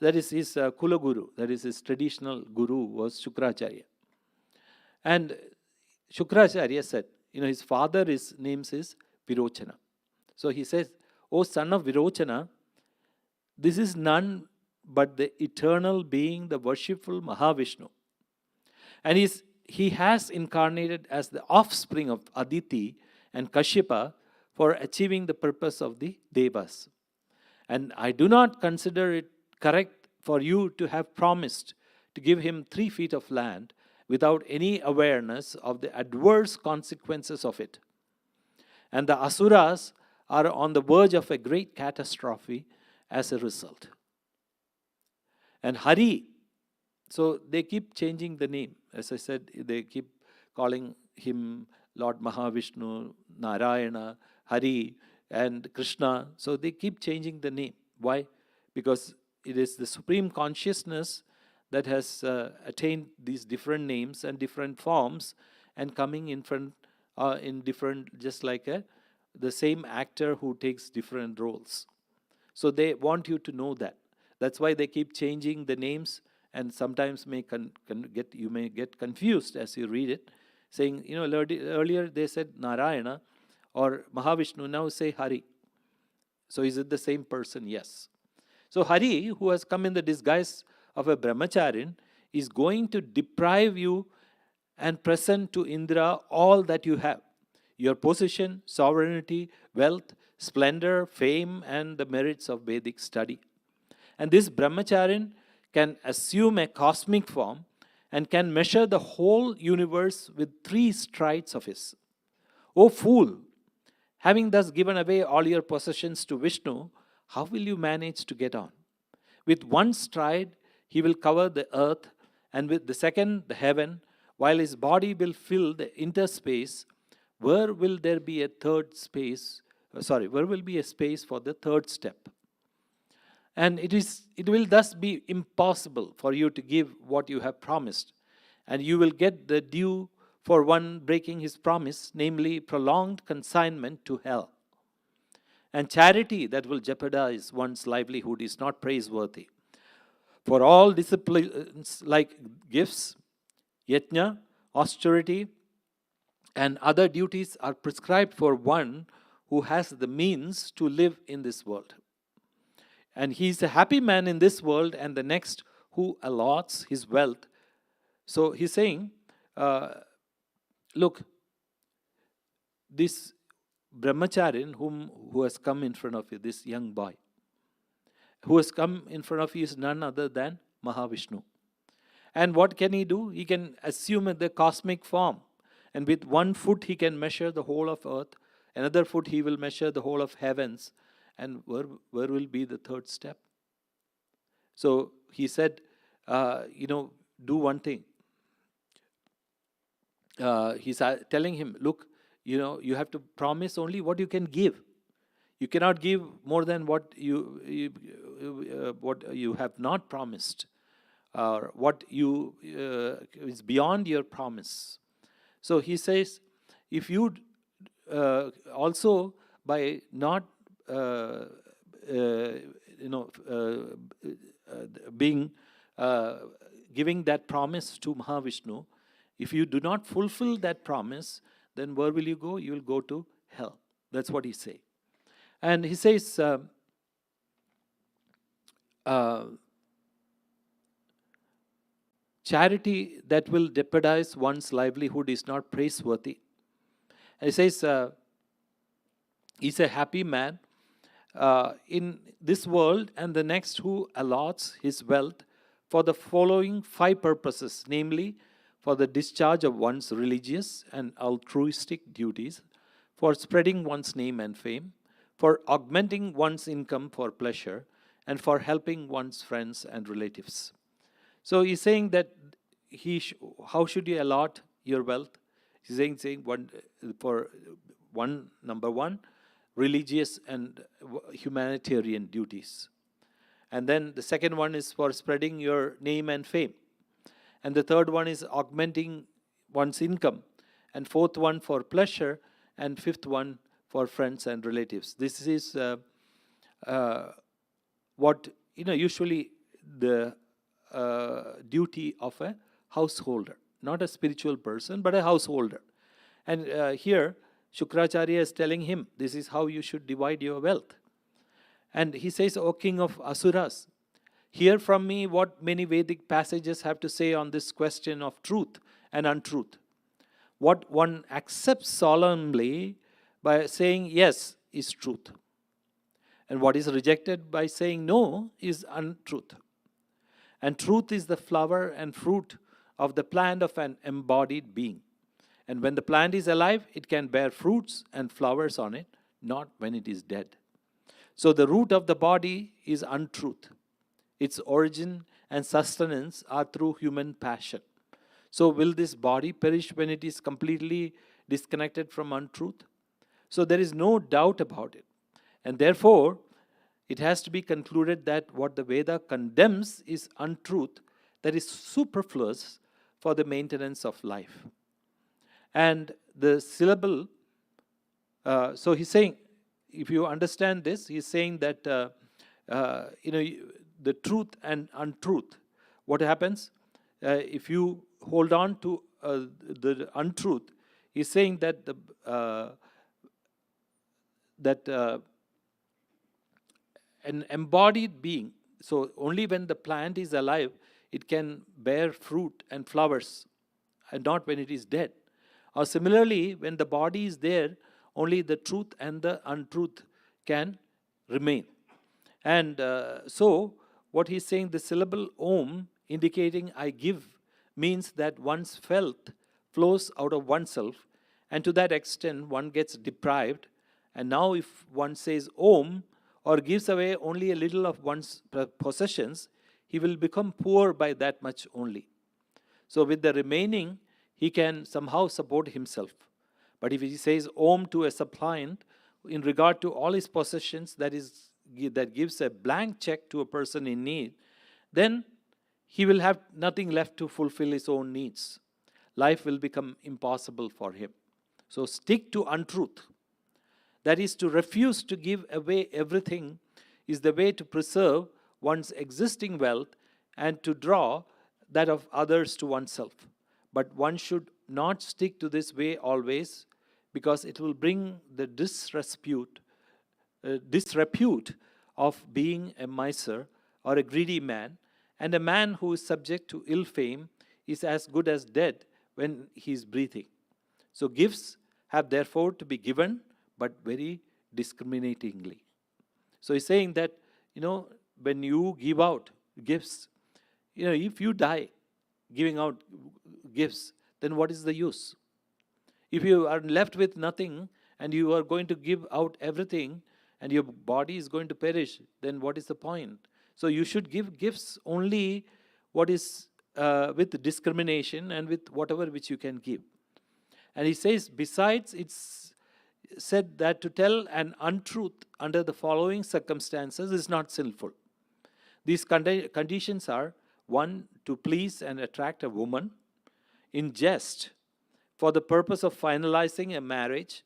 That is his Kula Guru, that is his traditional guru was Shukracharya. And Shukracharya said, his father's name is Virochana. So he says, O son of Virochana, this is none but the eternal being, the worshipful Mahavishnu. And he has incarnated as the offspring of Aditi and Kashyapa for achieving the purpose of the Devas. And I do not consider it correct for you to have promised to give him 3 feet of land without any awareness of the adverse consequences of it. And the asuras are on the verge of a great catastrophe as a result. And Hari, so they keep changing the name. As I said, they keep calling him Lord Mahavishnu, Narayana, Hari, and Krishna. So they keep changing the name. Why? Because it is the supreme consciousness that has attained these different names and different forms and coming in front in different, just like the same actor who takes different roles. So they want you to know that. That's why they keep changing the names, and sometimes you may get confused as you read it, saying, earlier they said Narayana or Mahavishnu, now say Hari. So is it the same person? Yes. So Hari, who has come in the disguise of a brahmacharin, is going to deprive you and present to Indra all that you have. Your position, sovereignty, wealth, splendor, fame, and the merits of Vedic study. And this brahmacharin can assume a cosmic form and can measure the whole universe with 3 strides of his. O fool! Having thus given away all your possessions to Vishnu, how will you manage to get on? With 1 stride, he will cover the earth, and with the second, the heaven, while his body will fill the interspace. Where will there be a space for the third step? And it will thus be impossible for you to give what you have promised, and you will get the due for one breaking his promise, namely prolonged consignment to hell. And charity that will jeopardize one's livelihood is not praiseworthy. For all disciplines like gifts, yajna, austerity, and other duties are prescribed for one who has the means to live in this world. And he is a happy man in this world and the next who allots his wealth. So he's saying, look, this brahmacharin who has come in front of you, this young boy, who has come in front of you is none other than Mahavishnu. And what can he do? He can assume the cosmic form. And with 1 foot he can measure the whole of earth. Another foot he will measure the whole of heavens. And where will be the third step? So he said, do one thing. He's telling him, look, you have to promise only what you can give. You cannot give more than what you have not promised, or what is beyond your promise. So he says, if you also by not giving that promise to Mahavishnu, if you do not fulfill that promise, then where will you go? You will go to hell. That's what he says. And he says, charity that will jeopardize one's livelihood is not praiseworthy. And he says, he's a happy man in this world and the next who allots his wealth for the following 5 purposes, namely, for the discharge of one's religious and altruistic duties, for spreading one's name and fame, for augmenting one's income for pleasure, and for helping one's friends and relatives. So he's saying that how should you allot your wealth? He's saying number one, religious and humanitarian duties. And then the second one is for spreading your name and fame. And the third one is augmenting one's income. And fourth one for pleasure. And fifth one for friends and relatives. This is what usually the duty of a householder, not a spiritual person, but a householder. And here Shukracharya is telling him, this is how you should divide your wealth. And he says, O king of Asuras, hear from me what many Vedic passages have to say on this question of truth and untruth. What one accepts solemnly by saying yes is truth. And what is rejected by saying no is untruth. And truth is the flower and fruit of the plant of an embodied being. And when the plant is alive, it can bear fruits and flowers on it, not when it is dead. So the root of the body is untruth. Its origin and sustenance are through human passion. So will this body perish when it is completely disconnected from untruth? So there is no doubt about it. And therefore, it has to be concluded that what the Veda condemns is untruth that is superfluous for the maintenance of life. And the syllable, so he's saying, if you understand this, he's saying that, the truth and untruth, what happens? If you hold on to the untruth, he's saying that an embodied being, so only when the plant is alive, it can bear fruit and flowers, and not when it is dead. Or similarly, when the body is there, only the truth and the untruth can remain. And so, what he's saying, the syllable Om, indicating I give, means that one's wealth flows out of oneself, and to that extent, one gets deprived. And now, if one says Om, or gives away only a little of one's possessions, he will become poor by that much only. So, with the remaining, he can somehow support himself. But if he says Om to a suppliant, in regard to all his possessions, that gives a blank check to a person in need, then he will have nothing left to fulfill his own needs. Life will become impossible for him. So stick to untruth. That is, to refuse to give away everything is the way to preserve one's existing wealth and to draw that of others to oneself. But one should not stick to this way always, because it will bring the disrepute of being a miser or a greedy man, and a man who is subject to ill fame is as good as dead when he is breathing. So gifts have therefore to be given, but very discriminatingly. So he's saying that, when you give out gifts, if you die giving out gifts, then what is the use? If you are left with nothing and you are going to give out everything and your body is going to perish, then what is the point? So you should give gifts only what is with discrimination and with whatever which you can give. And he says, besides, it's said that to tell an untruth under the following circumstances is not sinful. These conditions are: 1, to please and attract a woman; in jest, for the purpose of finalizing a marriage;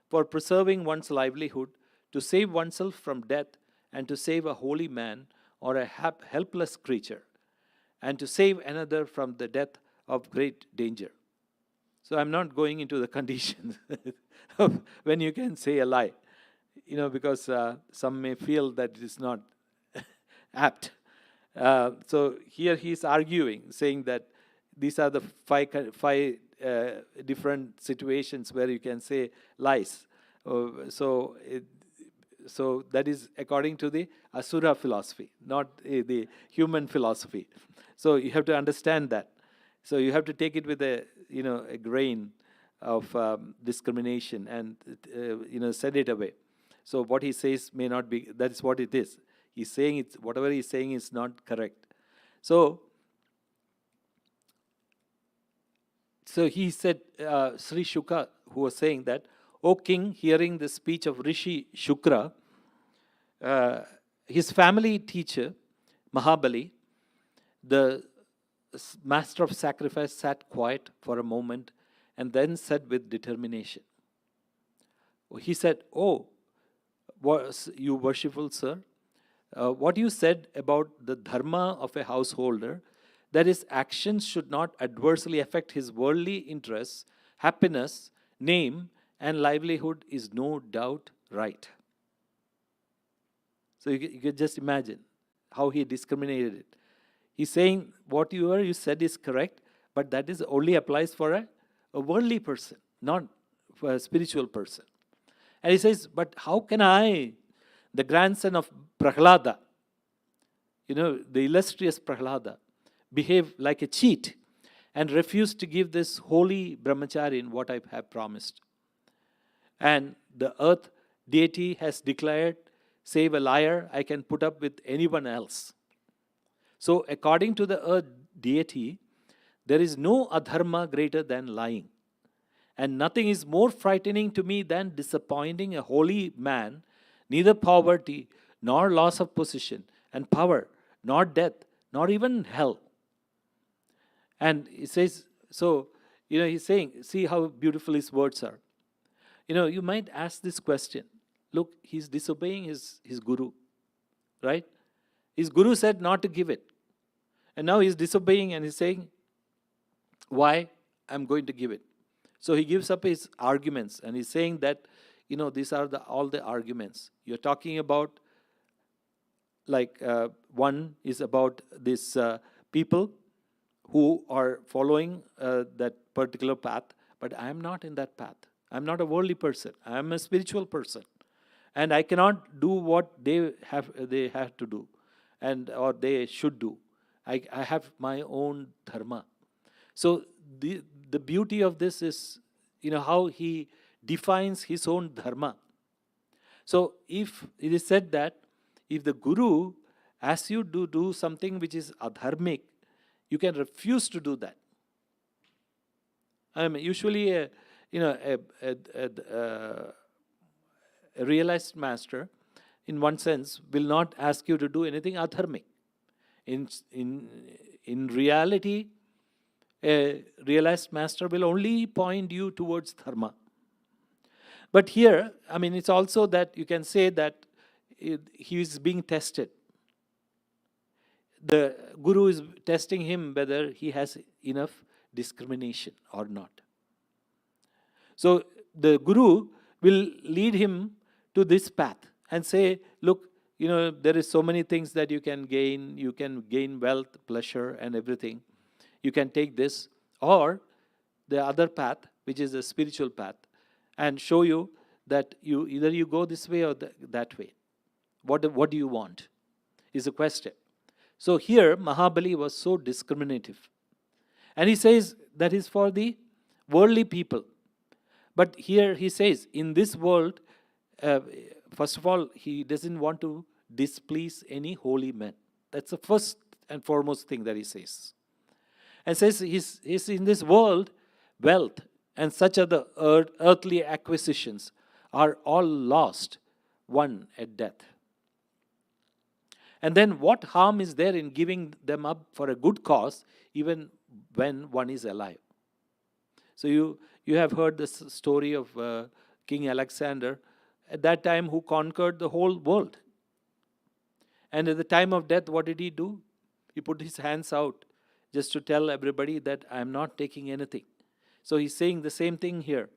for preserving one's livelihood; to save oneself from death, and to save a holy man or a helpless creature; and to save another from the death of great danger. So I'm not going into the conditions of when you can say a lie, because some may feel that it is not apt. So here he's arguing, saying that these are the five different situations where you can say lies. So that is according to the Asura philosophy, not the human philosophy. So you have to understand that. So you have to take it with a grain of discrimination and send it away. So what he says may not be. That is what it is. He's saying whatever he's saying is not correct. So he said, Sri Shuka, who was saying that, O king, hearing the speech of Rishi Shukra, his family teacher, Mahabali, the master of sacrifice, sat quiet for a moment and then said with determination. He said, "Oh, you worshipful sir, what you said about the dharma of a householder, that his actions should not adversely affect his worldly interests, happiness, name, and livelihood is no doubt right." So you can just imagine how he discriminated it. He's saying whatever you said is correct, but that is only applies for a worldly person, not for a spiritual person. And he says, but how can I, the grandson of Prahlada, the illustrious Prahlada, behave like a cheat and refused to give this holy brahmacharin what I have promised. And the earth deity has declared, save a liar, I can put up with anyone else. So according to the earth deity, there is no adharma greater than lying. And nothing is more frightening to me than disappointing a holy man. Neither poverty, nor loss of position and power, nor death, nor even hell. And he says, so, he's saying, see how beautiful his words are. You might ask this question. Look, he's disobeying his guru, right? His guru said not to give it. And now he's disobeying and he's saying, why? I'm going to give it. So he gives up his arguments and he's saying that, these are all the arguments. You're talking about, one is about these people who are following that particular path, but I'm not in that path. I'm not a worldly person. I'm a spiritual person. And I cannot do what they have to do or they should do. I have my own dharma. So the beauty of this is, how he defines his own dharma. So if it is said that if the guru asks you to do something which is adharmic, you can refuse to do that. Usually a realized master, in one sense, will not ask you to do anything adharmic. In reality, a realized master will only point you towards dharma. But here, it's also that you can say that he is being tested. The guru is testing him whether he has enough discrimination or not. So the guru will lead him to this path and say, look, there is so many things that you can gain. You can gain wealth, pleasure, and everything. You can take this, or the other path, which is the spiritual path, and show you that either you go this way or that way. What do you want? Is a question. So here, Mahabali was so discriminative. And he says that is for the worldly people. But here he says, in this world, first of all, he doesn't want to displease any holy man. That's the first and foremost thing that he says. And says he's in this world, wealth and such other earthly acquisitions are all lost, one at death. And then what harm is there in giving them up for a good cause, even when one is alive? So you have heard this story of King Alexander, at that time who conquered the whole world. And at the time of death, what did he do? He put his hands out just to tell everybody that I am not taking anything. So he's saying the same thing here.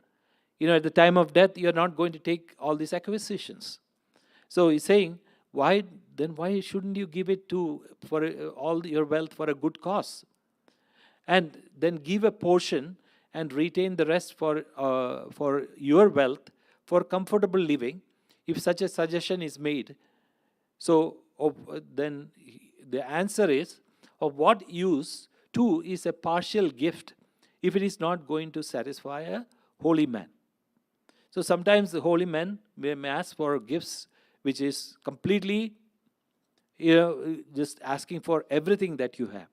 At the time of death, you're not going to take all these acquisitions. So he's saying, why shouldn't you give it for all your wealth for a good cause? And then give a portion and retain the rest for your wealth, for comfortable living, if such a suggestion is made. So then the answer is, of what use too is a partial gift if it is not going to satisfy a holy man? So sometimes the holy men may ask for gifts which is completely, just asking for everything that you have.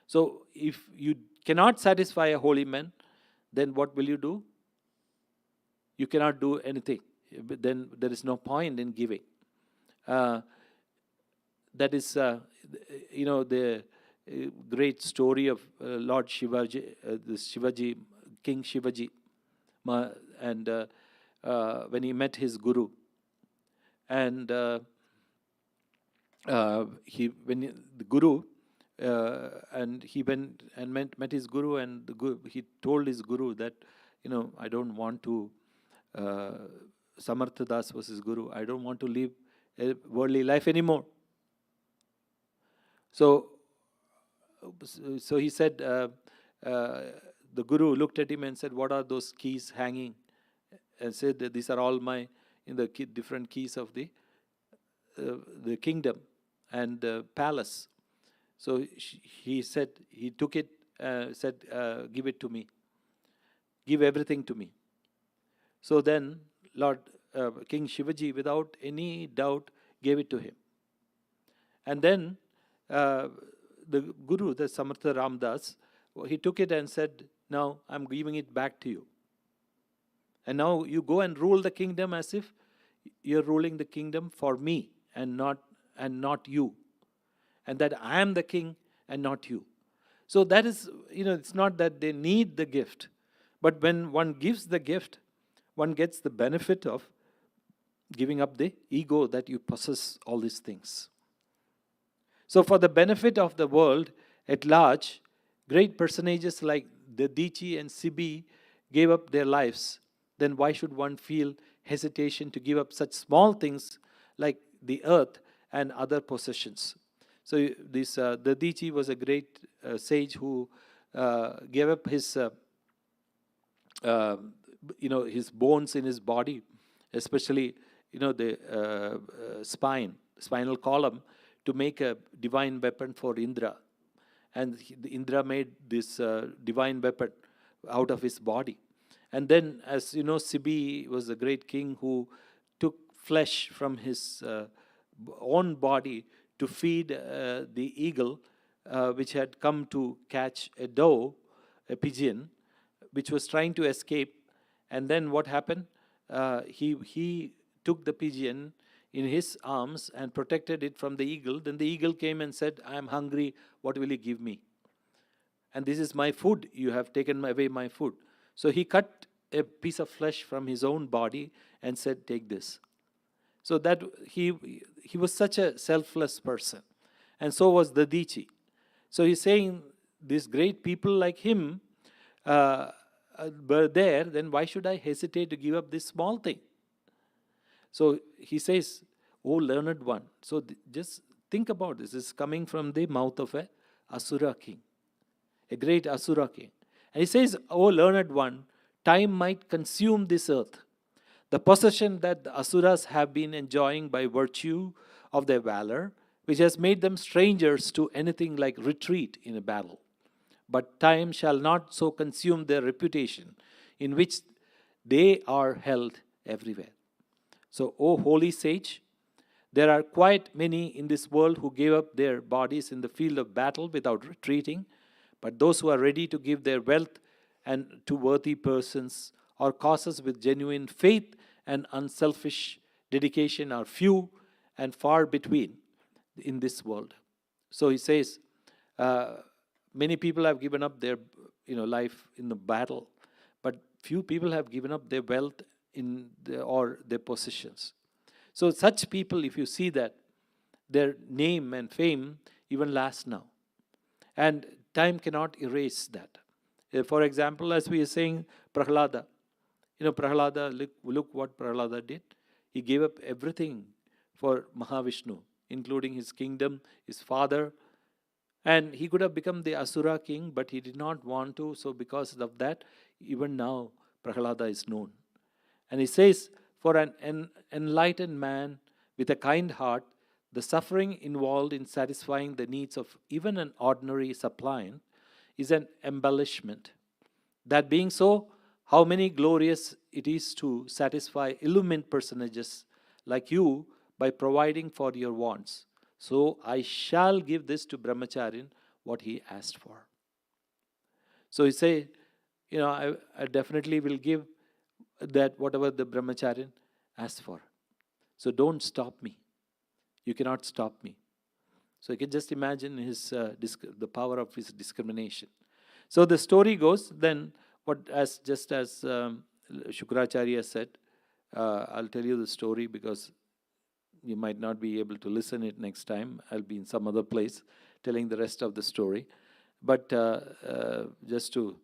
So if you cannot satisfy a holy man, then what will you do? You cannot do anything. Then there is no point in giving. That is, the great story of Lord Shivaji, King Shivaji, and when he met his guru, and the guru, and he went and met his guru, and he told his guru that, I don't want to. Samartha Das was his guru. I don't want to live a worldly life anymore. So he said, the guru looked at him and said, what are those keys hanging? And said that these are all the different keys of the kingdom and the palace. So he said, he took it said, give it to me. Give everything to me. So then King Shivaji, without any doubt, gave it to him. And then the Guru, the Samartha Ramdas, he took it and said, now I'm giving it back to you. And now you go and rule the kingdom as if you're ruling the kingdom for me and not you. And that I am the king and not you. So that is, it's not that they need the gift. But when one gives the gift, one gets the benefit of giving up the ego that you possess all these things. So for the benefit of the world at large, great personages like Dadichi and Sibi gave up their lives. Then why should one feel hesitation to give up such small things like the earth and other possessions? So this Dadichi was a great sage who gave up his his bones in his body, especially the spinal column, to make a divine weapon for Indra. And Indra made this divine weapon out of his body. And then, as you know, Sibi was a great king who took flesh from his own body to feed the eagle, which had come to catch a doe, a pigeon, which was trying to escape. And then what happened? He took the pigeon in his arms and protected it from the eagle. Then the eagle came and said, I am hungry, what will you give me? And this is my food, you have taken away my food. So he cut a piece of flesh from his own body and said, take this. So that he was such a selfless person. And so was Dadichi. So he's saying, these great people like him were there, then why should I hesitate to give up this small thing? So he says, oh learned one. So just think about this. This is coming from the mouth of a Asura king, a great Asura king. And he says, oh learned one, time might consume this earth. The possession that the Asuras have been enjoying by virtue of their valor, which has made them strangers to anything like retreat in a battle. But time shall not so consume their reputation, in which they are held everywhere. So, O holy sage, there are quite many in this world who gave up their bodies in the field of battle without retreating, but those who are ready to give their wealth and to worthy persons or causes with genuine faith and unselfish dedication are few and far between in this world. So he says, many people have given up their life in the battle, but few people have given up their wealth or their possessions. So such people, if you see that, their name and fame even last now. And time cannot erase that. For example, as we are saying, Prahlada. Prahlada, look what Prahlada did. He gave up everything for Mahavishnu, including his kingdom, his father. And he could have become the Asura king, but he did not want to. So because of that, even now, Prahlada is known. And he says, for an enlightened man with a kind heart, the suffering involved in satisfying the needs of even an ordinary suppliant is an embellishment. That being so, how many glorious it is to satisfy illumined personages like you by providing for your wants. So I shall give this to Brahmacharyan what he asked for. So he say, I definitely will give that whatever the Brahmacharyan asked for. So don't stop me. You cannot stop me. So you can just imagine the power of his discrimination. So the story goes then, as Shukracharya said, I'll tell you the story because you might not be able to listen it next time. I'll be in some other place telling the rest of the story. But just to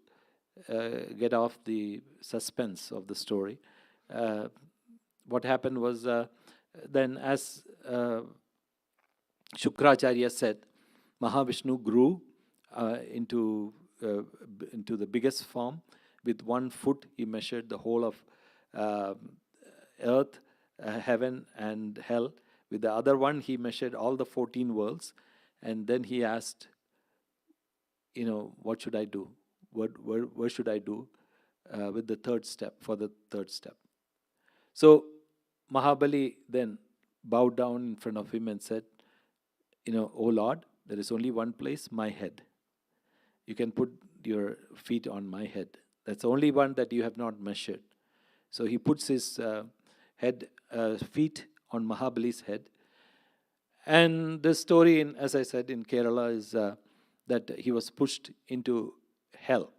get off the suspense of the story, what happened was then as Shukracharya said, Mahavishnu grew into the biggest form. With 1 foot, he measured the whole of earth, heaven and hell. With the other one, he measured all the 14 worlds. And then he asked, what should I do? Where should I do with the third step, for the third step? So Mahabali then bowed down in front of him and said, O Lord, there is only one place, my head. You can put your feet on my head. That's the only one that you have not measured. So he puts his feet on Mahabali's head. And the story, as I said, in Kerala is that he was pushed into hell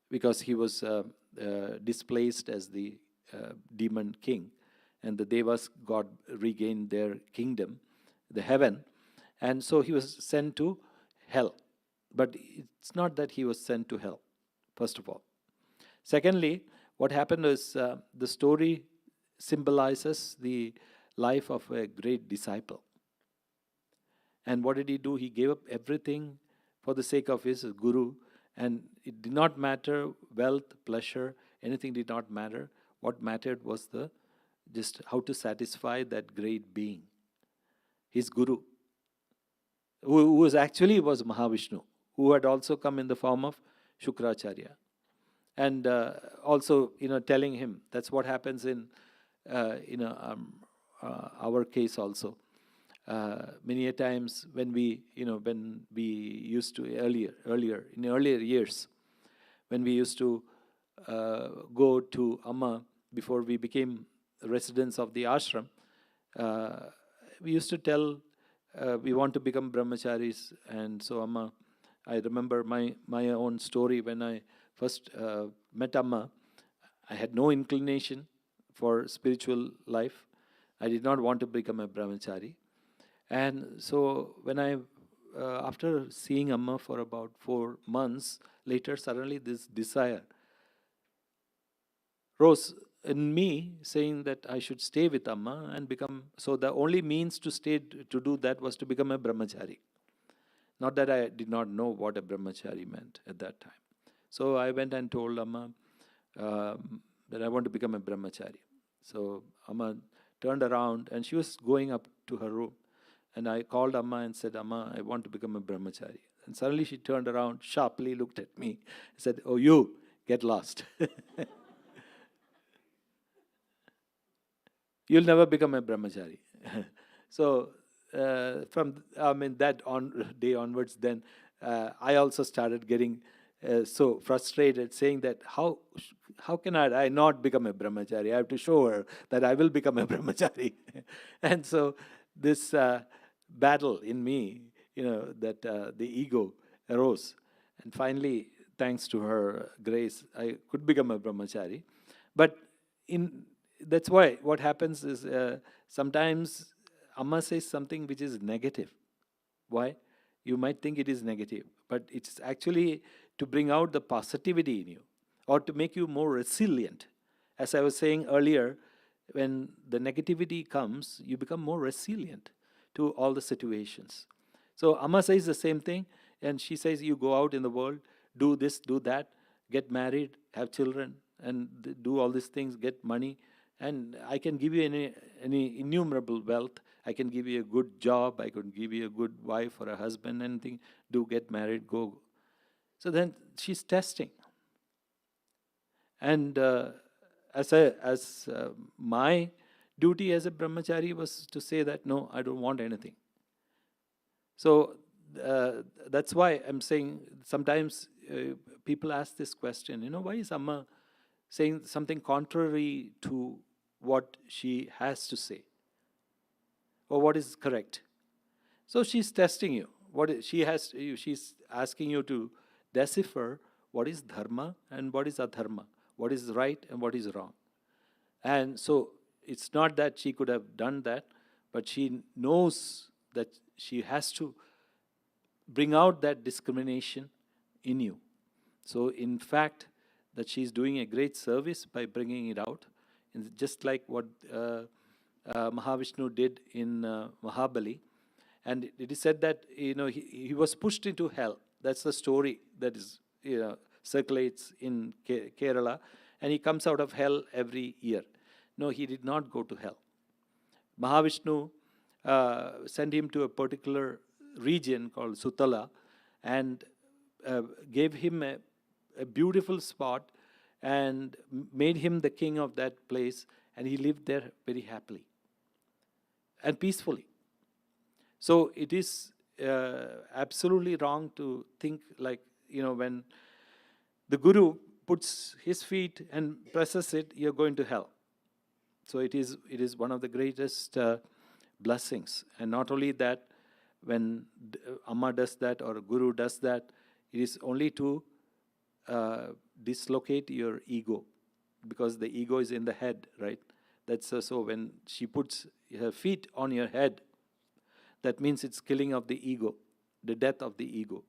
because he was displaced as the demon king. And the Devas got regained their kingdom, the heaven. And so he was sent to hell. But it's not that he was sent to hell, first of all. Secondly, what happened is the story symbolizes the life of a great disciple. And what did he do? He gave up everything for the sake of his guru. And it did not matter wealth, pleasure, anything did not matter. What mattered was just how to satisfy that great being, his guru, who was Mahavishnu, who had also come in the form of Shukracharya. And also, telling him, that's what happens in our case also. Many a times when we used to earlier in earlier years, when we used to go to Amma before we became residents of the ashram, we used to tell we want to become brahmacharis. And so Amma, I remember my own story when I first met Amma. I had no inclination for spiritual life. I did not want to become a brahmachari. And so when after seeing Amma for about 4 months later, suddenly this desire rose in me, saying that I should stay with Amma and become. So the only means to do that was to become a brahmachari. Not that I did not know what a brahmachari meant at that time. So I went and told Amma that I want to become a brahmachari. So Amma turned around and she was going up to her room. And I called Amma and said, Amma, I want to become a brahmachari. And suddenly she turned around, sharply looked at me, and said, oh, you, get lost. You'll never become a brahmachari. So from that day onwards, then I also started getting so frustrated, saying that how can I not become a brahmachari? I have to show her that I will become a brahmachari. And so this battle in me, that the ego arose. And finally, thanks to her grace, I could become a brahmachari. But that's why what happens is sometimes Amma says something which is negative. Why? You might think it is negative, but it's actually to bring out the positivity in you or to make you more resilient. As I was saying earlier, when the negativity comes, you become more resilient to all the situations. So Amma says the same thing, and she says, you go out in the world, do this, do that, get married, have children, and do all these things, get money, and I can give you any innumerable wealth. I can give you a good job. I can give you a good wife or a husband, anything. Do get married, go. So then she's testing. And as my duty as a brahmachari was to say that, no, I don't want anything. So that's why I'm saying sometimes people ask this question, why is Amma saying something contrary to what she has to say or what is correct? So she's testing you. She's asking you to decipher what is dharma and what is adharma, what is right and what is wrong. And so it's not that she could have done that, but she knows that she has to bring out that discrimination in you. So in fact, that she's doing a great service by bringing it out. And just like what Mahavishnu did in Mahabali. And it is said that he was pushed into hell. That's the story that is circulates in Kerala. And he comes out of hell every year. No, he did not go to hell. Mahavishnu sent him to a particular region called Sutala. And gave him a beautiful spot and made him the king of that place, and he lived there very happily and peacefully. So it is absolutely wrong to think like, when the guru puts his feet and presses it, you're going to hell. So it is one of the greatest blessings. And not only that, when Amma does that or Guru does that, it is only to dislocate your ego, because the ego is in the head, right? That's so when she puts her feet on your head, that means it's killing of the ego, the death of the ego.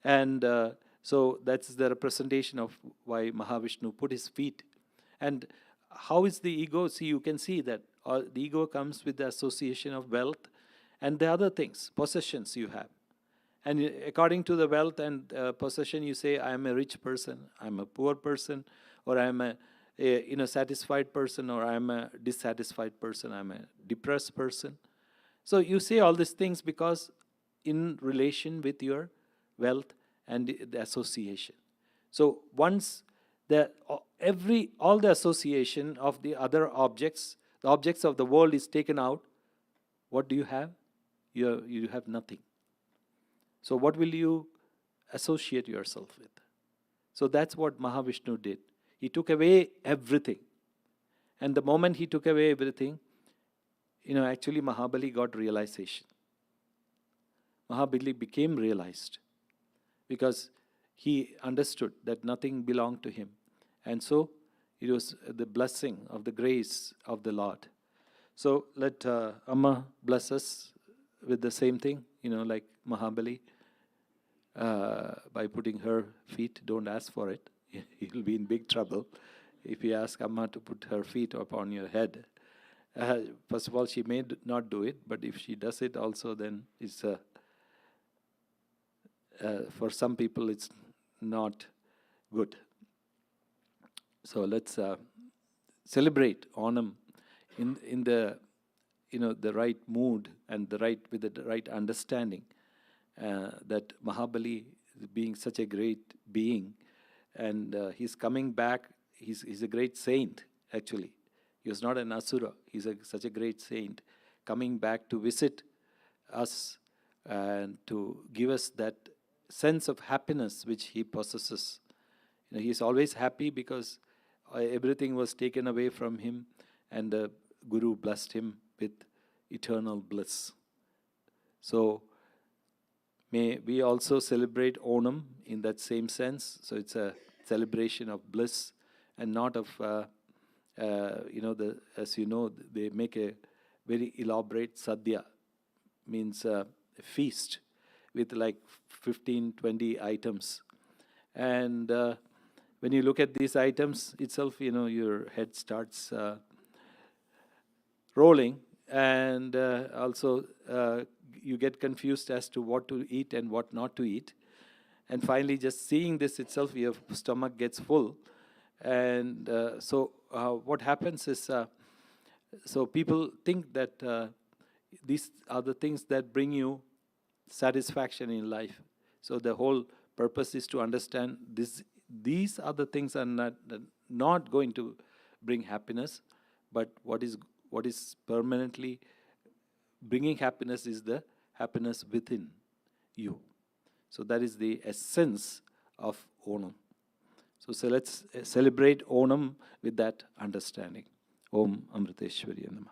And so that's the representation of why Mahavishnu put his feet. And how is the ego? See, you can see that the ego comes with the association of wealth and the other things, possessions you have. And according to the wealth and possession, you say, I am a rich person, I am a poor person, or I am a satisfied person, or I am a dissatisfied person, I am a depressed person. So you say all these things because in relation with your wealth and the association. So once all the association of the other objects, the objects of the world is taken out, what do you have? You have nothing. So what will you associate yourself with? So that's what Mahavishnu did. He took away everything. And the moment he took away everything, actually Mahabali got realization. Mahabali became realized because he understood that nothing belonged to him. And so it was the blessing of the grace of the Lord. So let Amma bless us with the same thing, like Mahabali, by putting her feet. Don't ask for it. You'll be in big trouble if you ask Amma to put her feet upon your head. First of all, she may not do it, but if she does it also, then it's for some people it's not good. So let's celebrate Onam in the the right mood and with the right understanding that Mahabali, being such a great being, and he's coming back. He's a great saint actually. He was not an asura. He's such a great saint coming back to visit us and to give us that sense of happiness which he possesses. He's always happy because everything was taken away from him, and the Guru blessed him with eternal bliss. So may we also celebrate Onam in that same sense. So it's a celebration of bliss and not of, as you know, they make a very elaborate sadhya, means a feast with like 15, 20 items. And when you look at these items itself, your head starts rolling, and also you get confused as to what to eat and what not to eat. And finally, just seeing this itself, your stomach gets full. And so what happens is, so people think that these are the things that bring you satisfaction in life. So the whole purpose is to understand these are the things are not going to bring happiness, but what is permanently bringing happiness is the happiness within you. So that is the essence of Onam. So let's celebrate Onam with that understanding. Om Amriteshwari Namah.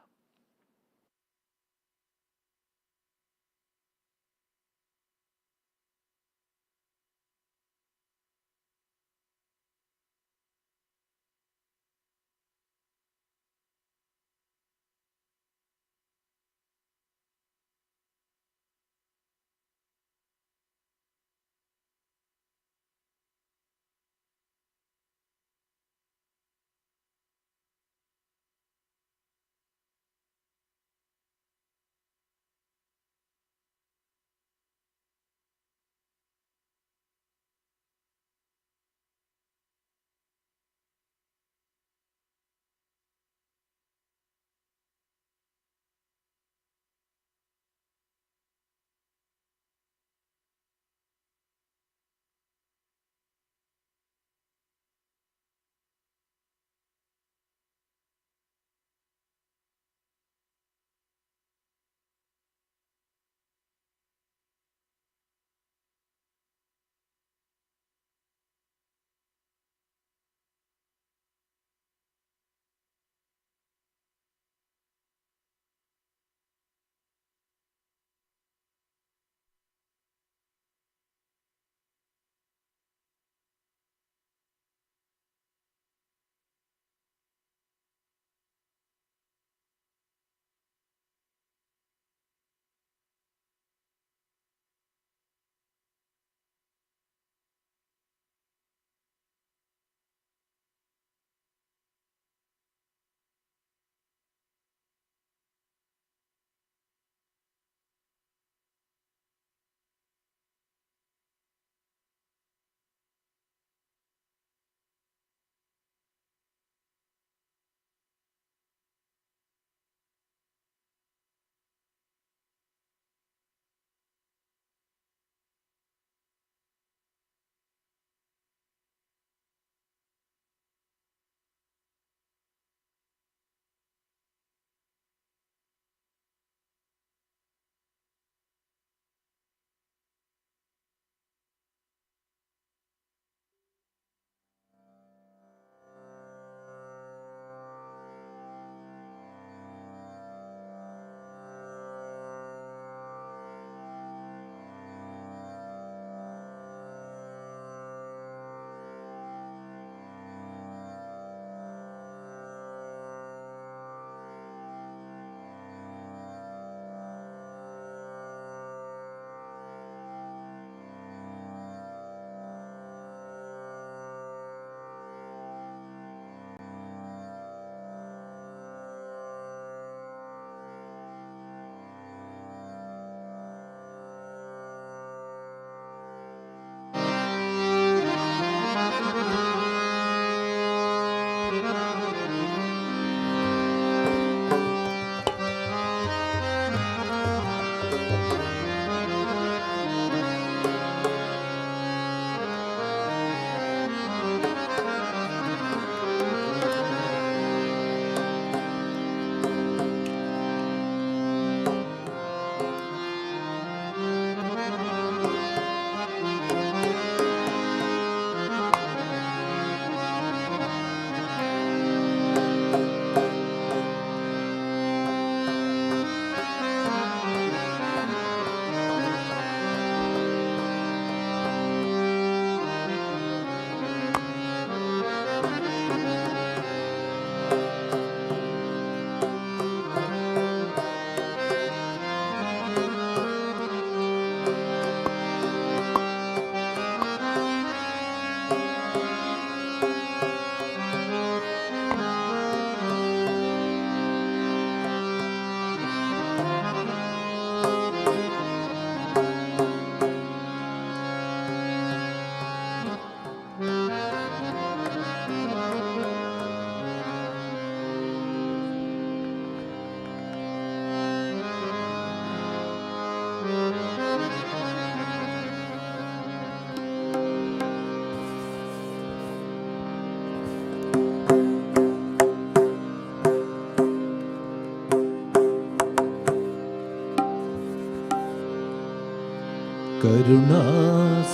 करुणा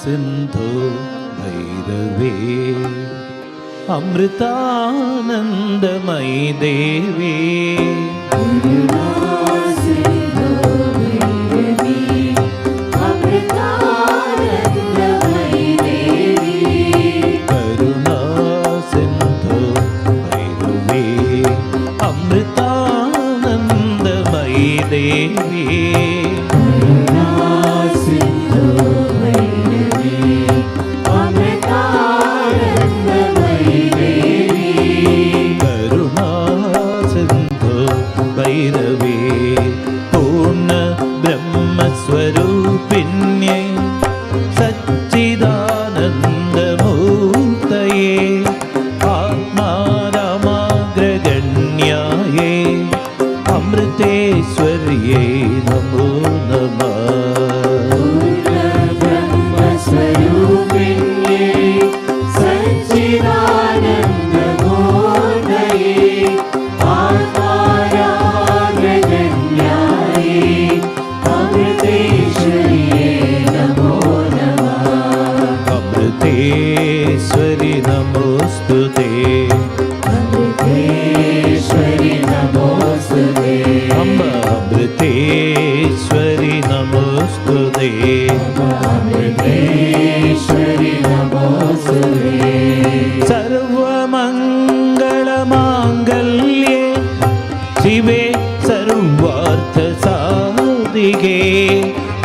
सिंधु भैरवे अमृतानंदमयी देवी करुणा सिंधु भैरवी अमृतानंदमयी देवी करुणा सिंधु भैरवे अमृतानंदमयी देवी करुणा सिंधु भैरवी अमृतानंदमयी देवी करुणा सिंधु भैरवे पूर्ण ब्रह्मस्वरूपिण्ये सच्चिदानन्दमूर्तये आत्मारामाग्रगण्याये अमृतेश्वर्यै नमो नमः ब्रह्मस्वरूपिण्ये सच्चिदानन्दमूर्तये आत्मारामाग्रगण्याये अमृतेश्वर्ये नमो नमः अमृतेश्वरि नमोऽस्तुते अमृतेश्वरि नमोऽस्तुते अम्ब अमृतेश्वरि नमोऽस्तुते अमृतेश्वरि नमोऽस्तुते सर्वमङ्गलमाङ्गल्ये शिवे सर्वार्थसाधिके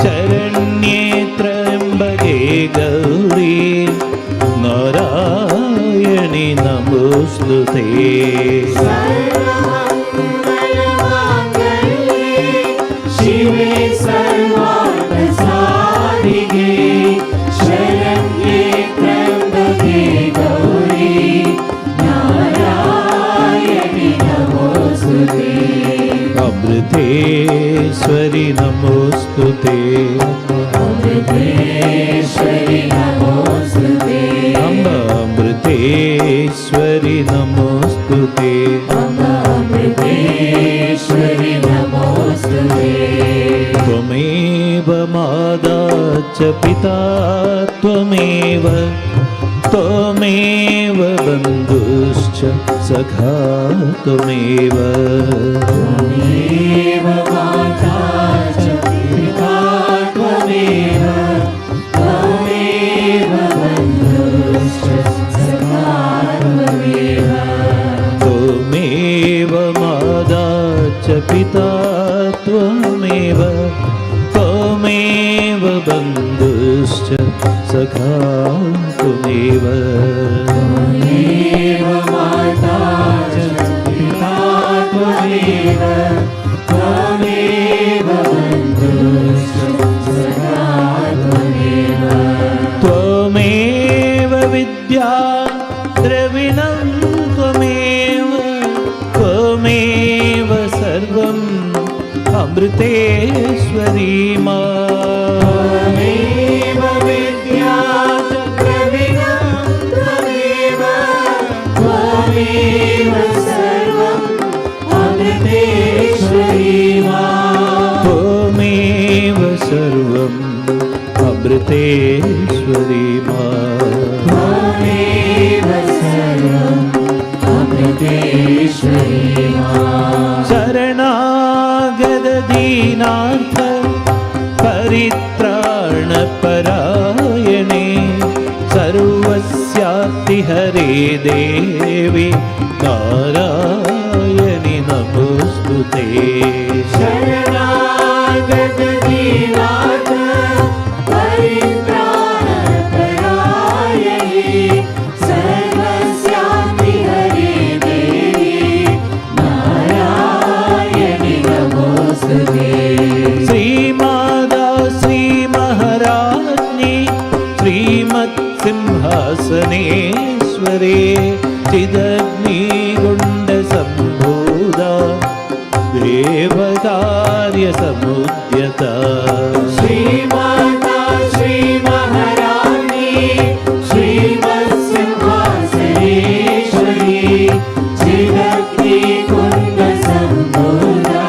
शरण्ये त्र्यम्बके गौरी नारायणि नमोऽस्तुते सर्वमङ्गलमाङ्गल्ये शिवे सर्वार्थसाधिके शरण्ये त्र्यम्बके गौरी नारायणि नमोऽस्तुते अमृतेश्वरि नमोऽस्तुते अमृतेश्वरि नमोऽस्तुते अम्ब अमृतेश्वरि नमोऽस्तुते अमृतेश्वरि नमोऽस्तुते त्वमेव माता च पिता त्वमेव त्वमेव बन्धुश्च सखा त्वमेव त्वमेव माता च पिता त्वमेव त्वमेव बन्धुश्च सखा त्वमेव त्वमेव माता च पिता त्वमेव त्वमेव बन्धुश्च सखा त्वमेव त्वमेव माता च पिता त्वमेव त्वमेव बन्धुश्च सखा त्वमेव त्वमेव विद्या द्रविणं त्वमेव त्वमेव सर्वम् अमृतेश्वरी मा त्वमेव विद्या द्रविणं त्वमेव त्वमेव सर्वम् अमृतेश्वरी मा त्वमेव सर्वम् अमृतेश्वरी मा त्वमेव सर्वम् अमृतेश्वरी मा शरणागत दीनार्थ परित्राणपरायणे सर्वस्याति हरे देवी नारायणि नमोऽस्तुते शरणागत दीनाथ परित्राणपरायणे सर्वस्यापि हरे देवी नारायणि नमोऽस्तुते श्रीमाता श्रीमहाराज्ञी श्रीमत्सिंहासनेश्वरे चिदग्निकुण्डसम्भूता देवकार्यसमुद्यता श्रीमाता श्रीमहारानी श्रीमत्सिंहासनेश्वरी चिदग्निकुण्डसम्भूता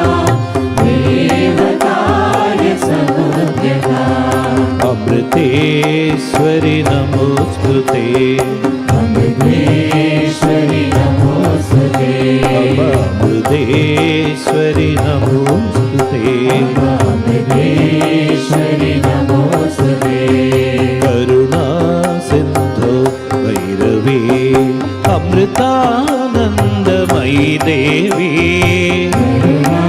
देवकार्यसमुद्यता नमोस्तुते अम्बिकेश्वरि नमोस्तुते करुणा सिंधु भैरवी अमृतानंदमयी देवी करुणा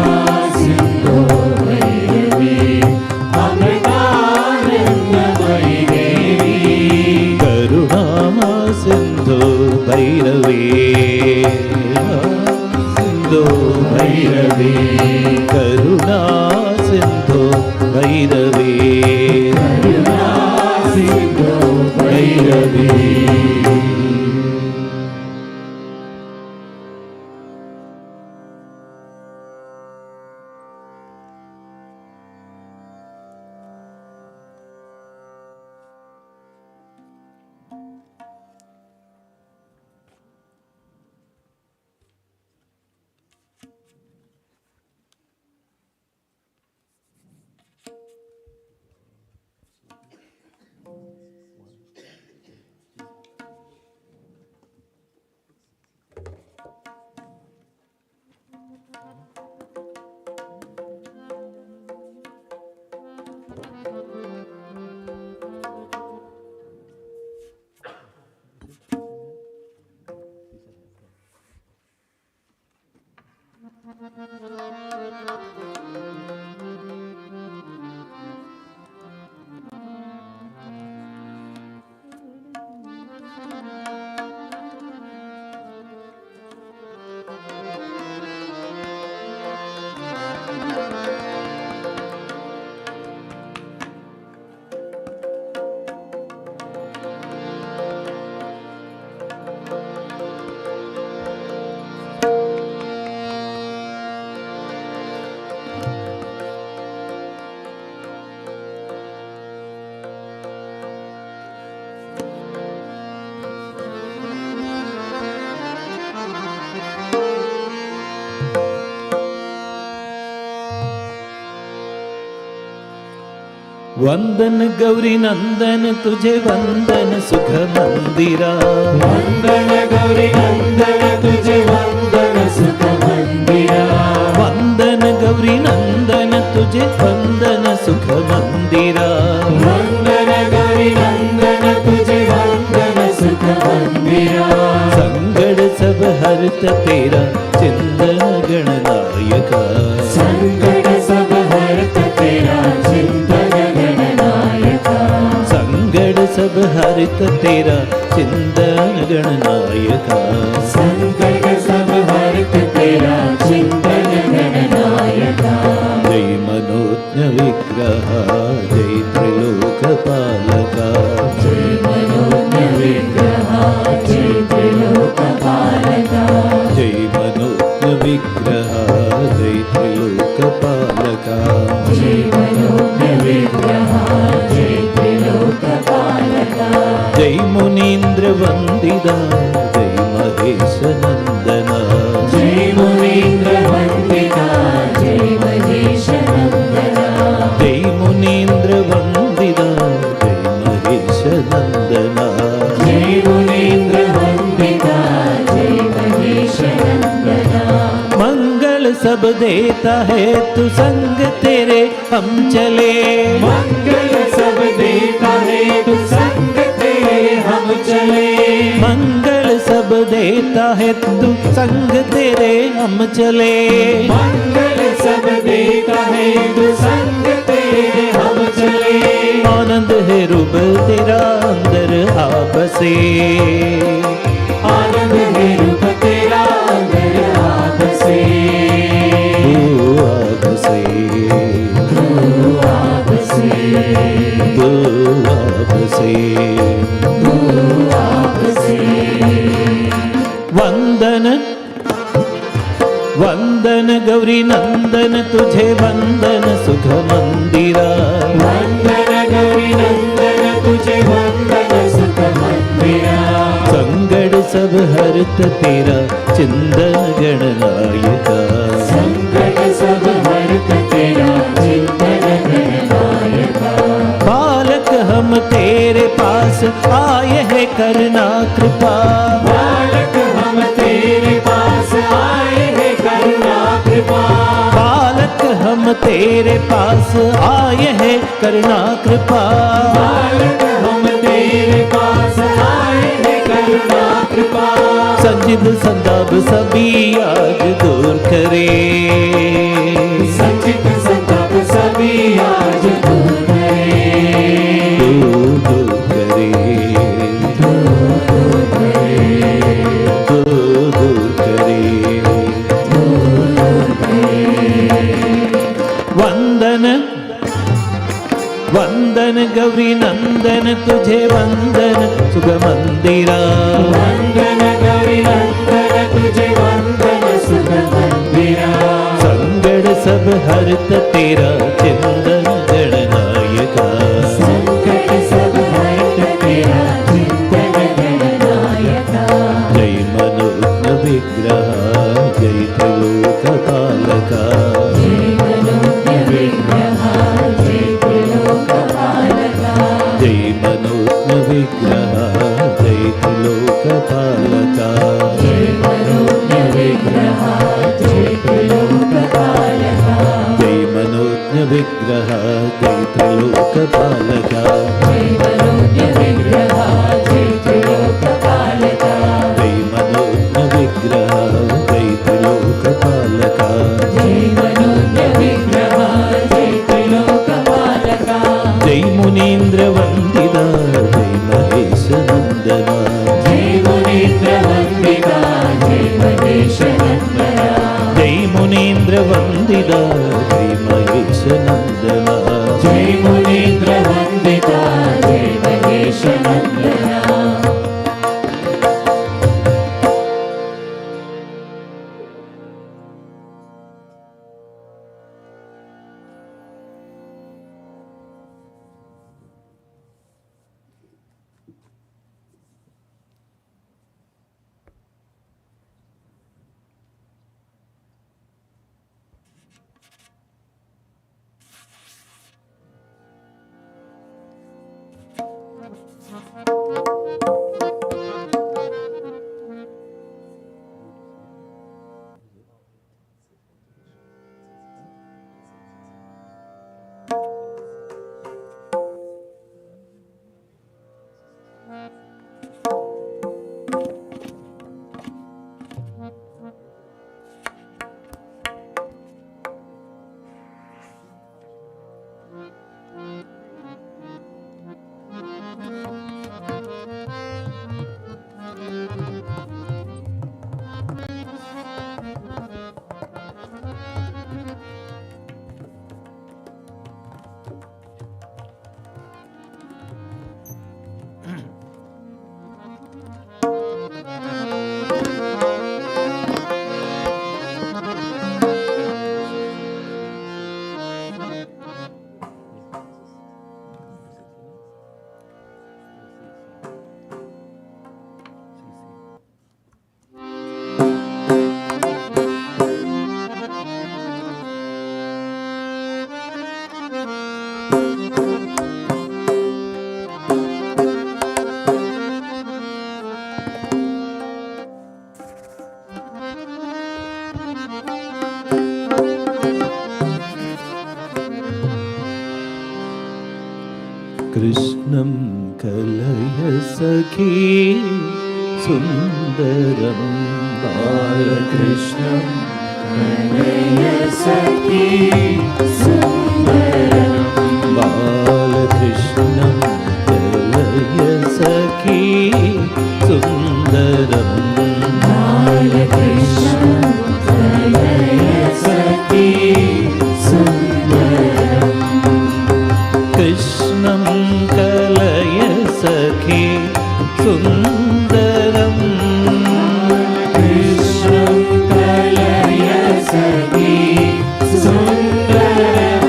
सिंधु भैरवी अमृतानंदमयी देवी करुणा सिंधु भैरवी सिंधु भैरवी करुणा सिंधु भैरवी करुणा सिंधु भैरवी वंदन गौरी नंदन तुझे वंदन सुख मंदिरा वंदन गौरी नंदन तुझे वंदन सुख मंदिरा वंदन गौरी नंदन तुझे वंदन सुख मंदिरा वंदन गौरी नंदन तुझे वंदन सुख मंदिरा संगड़ सब हरत तेरा चिंतन गणनायका संकट सब हरत तेरा चिंतन गणनायका संगड़ सब हरत तेरा चिंतन गणनायका संकट सब हरत तेरा चिंतन गणनायका जय मनोज्ञ विग्रह जय त्रिलोक पालका जय मनोज्ञ विग्रह जय त्रिलोक पालका जय मनोज्ञ विग्रह जय त्रिलोक पालका जय मनोज्ञ विग्रह जय त्रिलोक पालका जय मुनीन्द्र वंदिता जय महेश नंदना जय मुनीन्द्र वंदिता जय महेश नंदना जय मुनीन्द्र वंदिता जय महेश नंदना जय मुनीन्द्र वंदिता जय महेश नंदना मंगल सब देता है तू संग तेरे हम चले मंगल सब देता है तू संग तेरे हम चले मंगल सब देता है तू संग तेरे हम चले मंगल सब देता है तू संग तेरे हम चले आनंद है रूप तेरा अंदर आ बसे आनंद है रूप तेरा अंदर आ बसे तू आ बसे तू आ बसे तू आ बसे तू आ बसे वंदन वंदन गौरी नंदन तुझे वंदन सुख मंदिरा वंदन गौरी नंदन तुझे वंदन सुख मंदिरा संगड़ सब हरत तेरा चिंतन गणनायका संकट सब हरत तेरा चिंतन गणनायका बालक हम तेरे पास आए हैं करना कृपा बालक हम तेरे पास आए हैं करुणा कृपा बालक तेरे पास आए हैं करना कृपा। बालक हम तेरे पास आए हैं करुणा कृपा। संजिद संताप सभी आज दूर करे, संचित संताप सभी आज दूर करे। दूर करे, दूर करे, दूर करे। दूर करे। वंदन वंदन गौरी नंदन तुझे वंदन सुख मंदिरा। वंदन गौरी नंदन तुझे वंदन सुख मंदिरा। संगड़ सब हरत तेरा चिंतन गणनायका। संकट सब हरत तेरा चिंतन गणनायका। जय मनोज्ञ विग्रह जय त्रिलोक पालका। जय मनोज्ञ विग्रह जय त्रिलोक पालका। जय मनोज्ञ विग्रह जय त्रिलोक पालका। जय मनोज्ञ विग्रह जय त्रिलोक पालका। जय मनोज्ञ विग्रह जय त्रिलोक पालका। जय मनोज्ञ विग्रह जय त्रिलोक पालका। जय मनोज्ञ विग्रह जय त्रिलोक पालका। जय मनोज्ञ विग्रह जय त्रिलोक पालका। जय मुनीन्द्र वंदिता जय महेश नंदना। जय मुनीन्द्र वंदिता जय महेश नंदना। जय मुनीन्द्र वंदिता जय महेश नंदना। जय मुनीन्द्र वंदिता जय महेश नंदना। कृष्णं कलय सखी सुन्दरं बालकृष्णं कलय सखी सुन्दरं। बालकृष्णं कलय सखी सुन्दरं। बालकृष्णं कलय सखी सुन्दरं। कृष्णं कलय सखी सुन्दरं। कृष्णं कलय सखी सुन्दरं।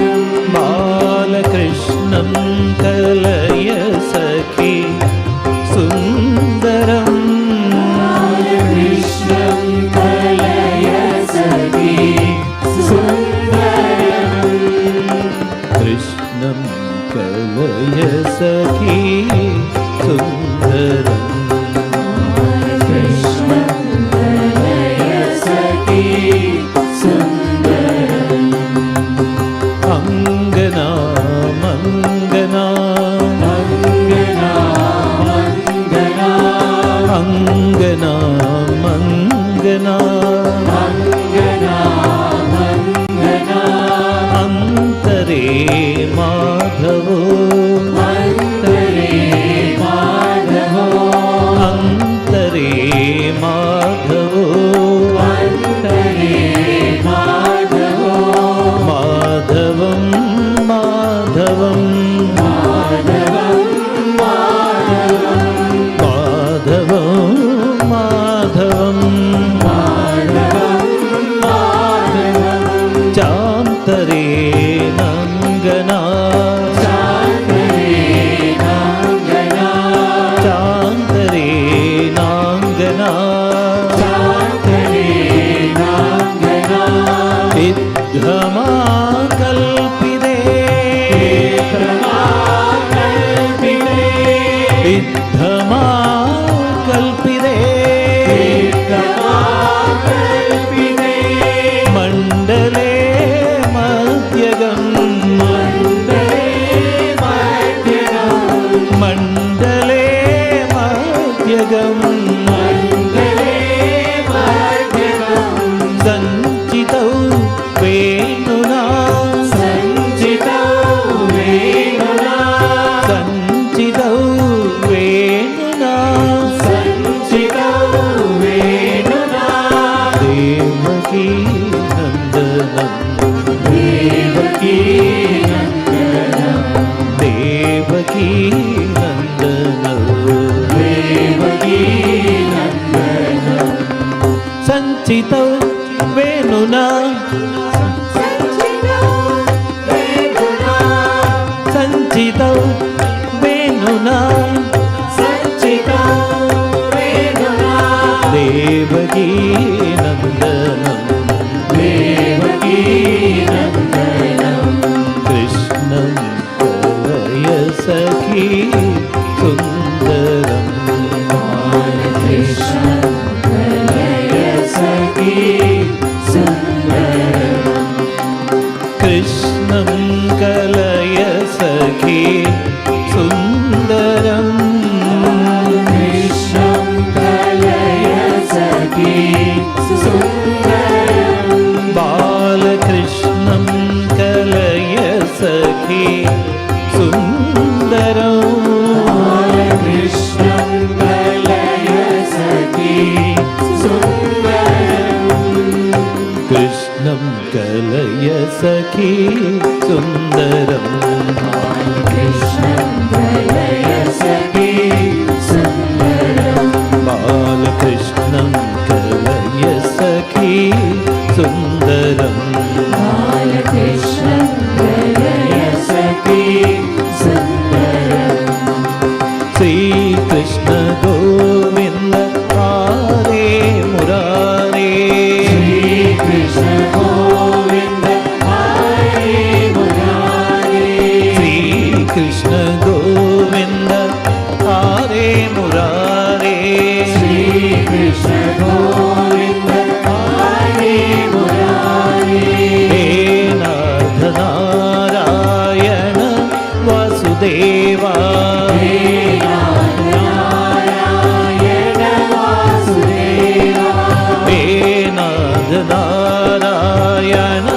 बालकृष्णं कलय सखी सुन्दरं। बालकृष्णं कलय सखी सुन्दरं। कृष्णं कलय सखी सुन्दरं। कृष्णं कलय सखी सुन्दरं। सच्चितं वेणुना देवकी नन्दनं कृष्णं कलय सखी सुन्दरं कृष्णं कलय सखी सुन्दरं बालकृष्णं कलय सखी सुन्दरं कृष्णं कलय सखी सुन्दरं बालकृष्णं कलय सखी सुन्दरं श्रीकृष्ण गोविन्द हरे मुरारे श्रीकृष्ण गोविन्द हरे मुरारे हे नाथ नारायण वासुदेवा हे नाथ नारायण वासुदेवा हे नाथ नारायण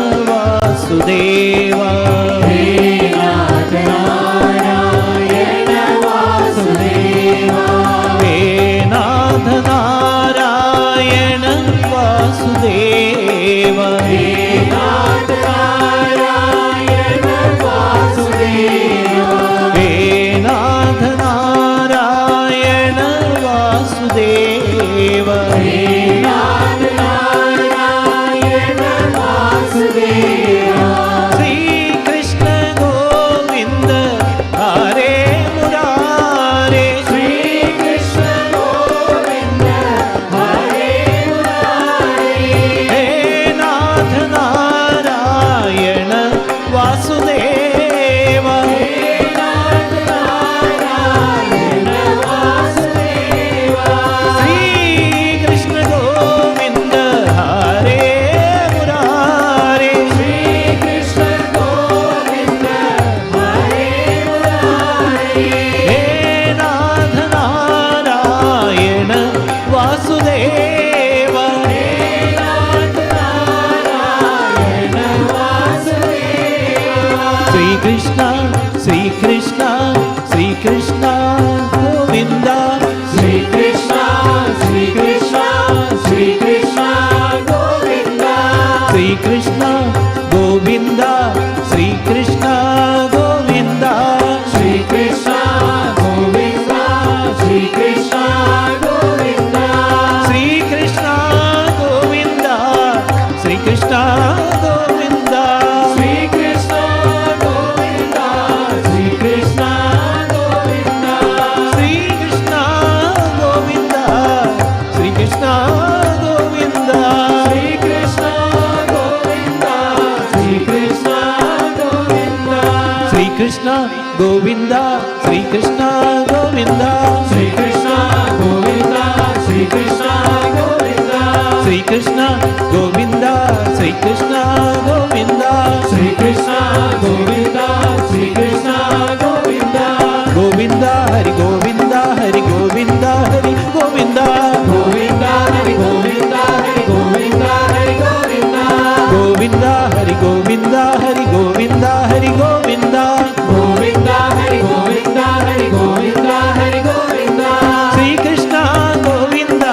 वासुदेवा हे नाथ नारायण वासुदेवा श्रीकृष्ण गोविन्द हरे मुरारे हे नाथ नारायण वासुदेवा श्रीकृष्ण गोविन्द हरे मुरारे हे नाथ Narayan Vasudeva Shrikrishna Shrikrishna Shrikrishna Govind Shrikrishna Govind Shrikrishna Govind Shrikrishna Govind Shrikrishna Govind Shrikrishna Govind Shrikrishna Govind Shrikrishna Govind Shrikrishna Govind Shrikrishna Govind Shrikrishna Govind Govind Hari Govind Hari Govind Hari Govind Govind Hari Govind Hari Govind Hari Govind Shrikrishna Govind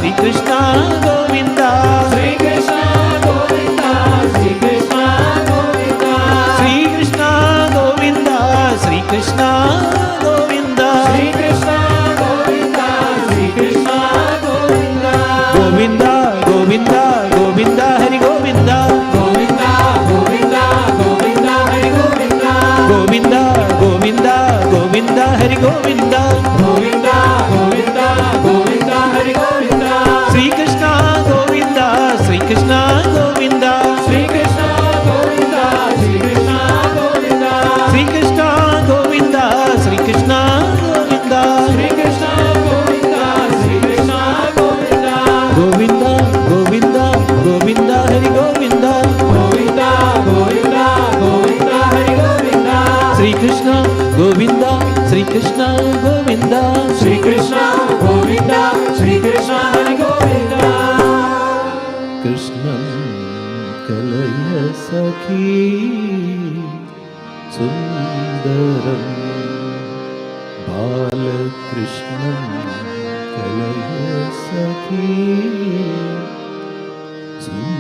Shrikrishna Govind Shrikrishna Govind Shrikrishna Govind Govind Govind Govind Hari Govind Govind Govind Hari Govinda, Govinda, Govinda, Govinda, Hari Govinda. Sri Krishna Govinda, Sri Krishna Govinda, Sri Krishna Govinda, Sri Krishna Govinda. Sri Krishna Govinda, Sri Krishna Govinda, Sri Krishna Govinda, Sri Krishna Govinda. Govinda, Govinda, Govinda, Hari Govinda, Govinda, Govinda, Govinda, Hari Govinda. Sri Krishna Govinda, Sri Krishna Govinda, Sri Krishna Govinda, Sri Krishna Hari Govinda. Krishnam Kalaya Sakhi Sundaram Bala Krishnam Kalaya Sakhi Sundaram.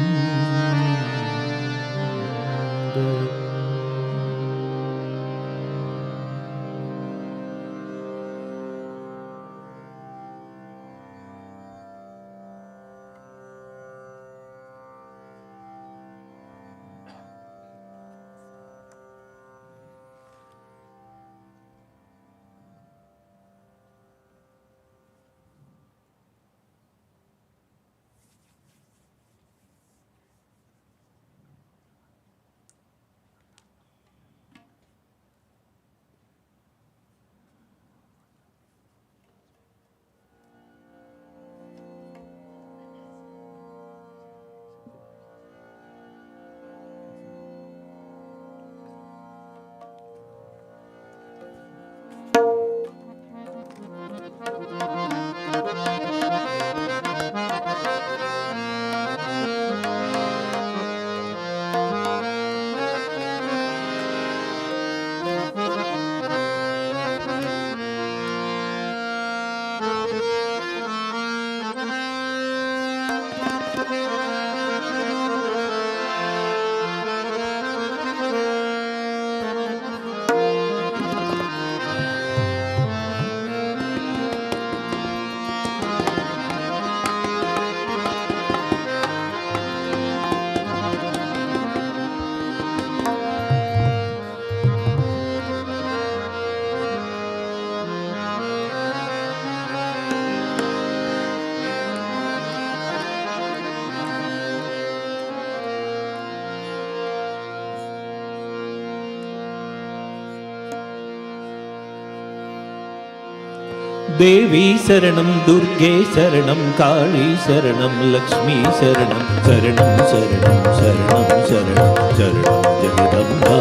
देवी शरणं दुर्गे शरणं काली शरणं लक्ष्मी शरणं शरणं शरणं शरणं शरणं शरणं जगदम्बा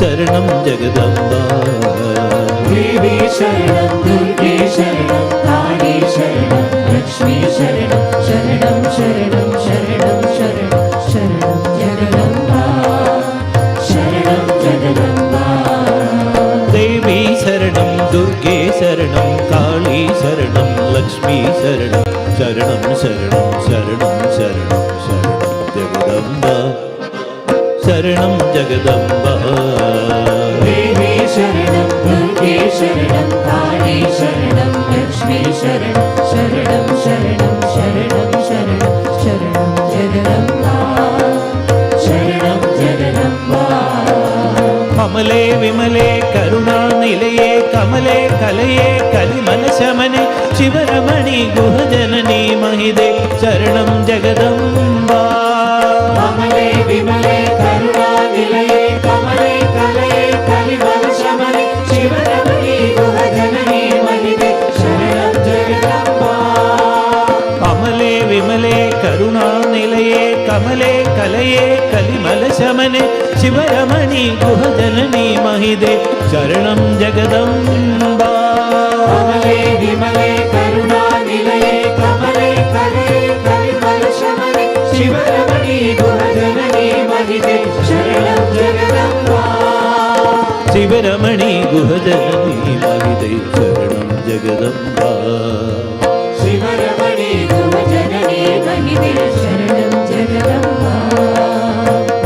शरणं जगदम्बा देवी शरणं दुर्गे शरणं काली शरणं लक्ष्मी शरणं शरणं शरणं शरणं शरणं शरणं जगदम्बा शरणं जगदम्बा देवी शरणं दुर्गे शरणं काली शरणं लक्ष्मी शरणं शरणं शरणं शरणं शरणं शरणं जगदम्बा शरणं जगदम्बा देवी शरणं दुर्गे शरणं काली शरणं लक्ष्मी शरणं शरणं शरणं शरणं शरणं शरणं जगदम्बा शरणं जगदम्बा कमले विमले करुणानिलये कमले कलये कलिमल शमने शिवरमणि गुहजननी महिदे शरणं जगदम्बा कमले विमले करुणानिलये कमले कलये कलिमल शमने शिवरमणि गुहजननी महिदे शरणं जगदम्बा कमले विमले करुणानिलये कमले कलये कलिमल शमने शिवरमणि गुहजननी महिदे शरणं जगदम्बा कमले विमले करुणानिलये कमले कलये कलिमल शमने शिवरमणि गुहजननी महिदे शरणं जगदम्बा शिवरमणि गुहजननी महिदे शरणं जगदम्बा शिवरमणि गुहजननी महिदे शरणं जगदम्बा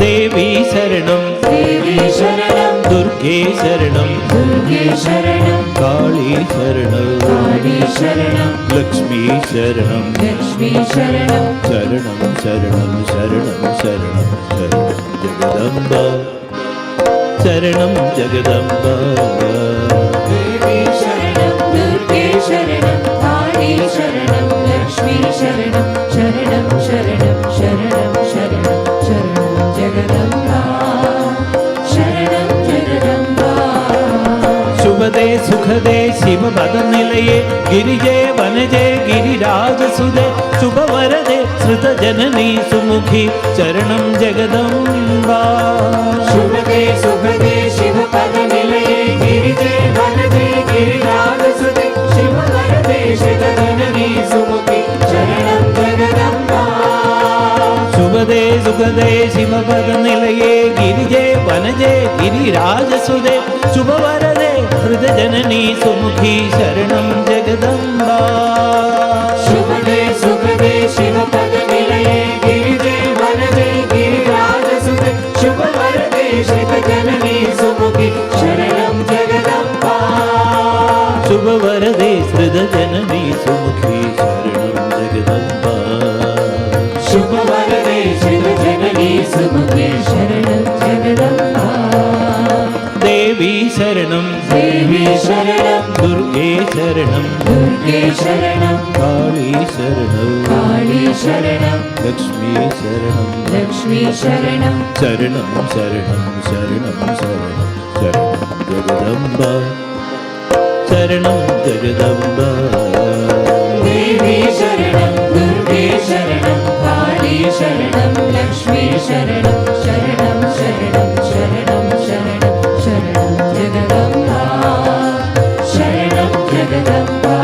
देवी शरणं देवी शरणं दुर्गे शरणं दुर्गे शरणं काली शरणं काली शरणं लक्ष्मी शरणं लक्ष्मी शरणं शरणं शरणं शरणं शरणं शरणं जगदम्बा शरणं जगदम्बा देवी शरणं शरणं शरणं शरणं शरणं शरणं जगदम्बा शरणं जगदम्बा शुभदे सुखदे शिव पद निलये गिरिजे वनजे गिरिराजसुदे शुभवरदे श्रुत जननी सुमुखी शरणं जगदम्बा शुभदे सुखदे शिव पद निलये गिरिजे वनजे गिरिराजसुदे शिववरदे श्रुत जननी सुमुखी शरणं जगदम्बा शुभदे सुखदे शिव पद निलये गिरिजे वनजे गिरिराजसुदे शुभवरदे हृद जननी सुमुखी शरणं जगदम्बा शुभदे सुखदे शिव पद निलये गिरिजे वनजे गिरिराजसुते शुभवरदे श्रुत जननी सुमुखी शरणं जगदम्बा शुभवरदे हृद जननी सुमुखी शरणं जगदम्बा शुभवरदे श्रुत जननी सुमुखी शरणं जगदम्बा देवी शरणं देवी शरणं दुर्गे शरणं दुर्गे शरणं काली शरणं काली शरणं लक्ष्मी शरणं लक्ष्मी शरणं शरणं शरणं शरणं शरणं शरणं जगदम्बा शरणं जगदम्बा देवी शरणं दुर्गे शरणं काली शरणं लक्ष्मी शरणं शरणं शरणं शरणं शरणं शरणं जगदम्बा शरणं जगदम्बा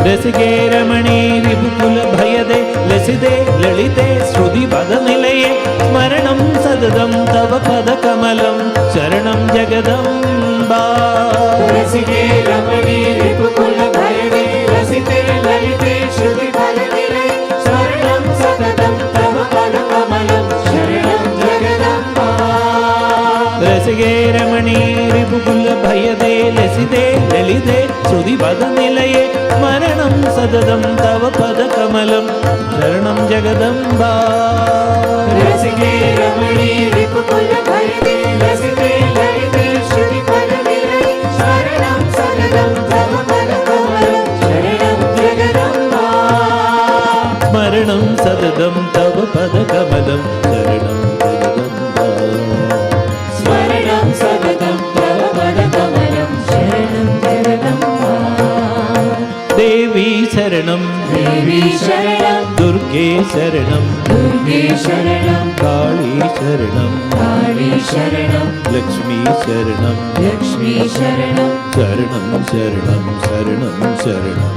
रसिके रमणी रिपुकुल भयदे लसिदे ललिते श्रुति पद निलये स्मरणं सततं तव पद कमलं शरणं जगदम्बा रसिके रमणी रिपुकुल भयदे लसिते ललिते श्रुति पद निलये शरणं सततं तव पद कमलं शरणं जगदम्बा रसिके रमणी रिपुकुल भयदे लसिते ललिते श्रुति पद निलये स्मरणं सततं तव पद कमलं शरणं जगदम्बा रसिके रमणी रिपुकुल भयदे लसिते ललिते श्रुति पद निलये शरणं सततं तव पद कमलं शरणं जगदम्बा स्मरणं सततं तव पद कमलं शरणं जगदम्बा स्मरणं सततं तव पद कमलं शरणं जगदम्बा देवी शरणं देवी शरणं दुर्गे शरणं दुर्गे शरणं काली शरणं काली शरणं लक्ष्मी शरणं लक्ष्मी शरणं शरणं शरणं शरणं शरणं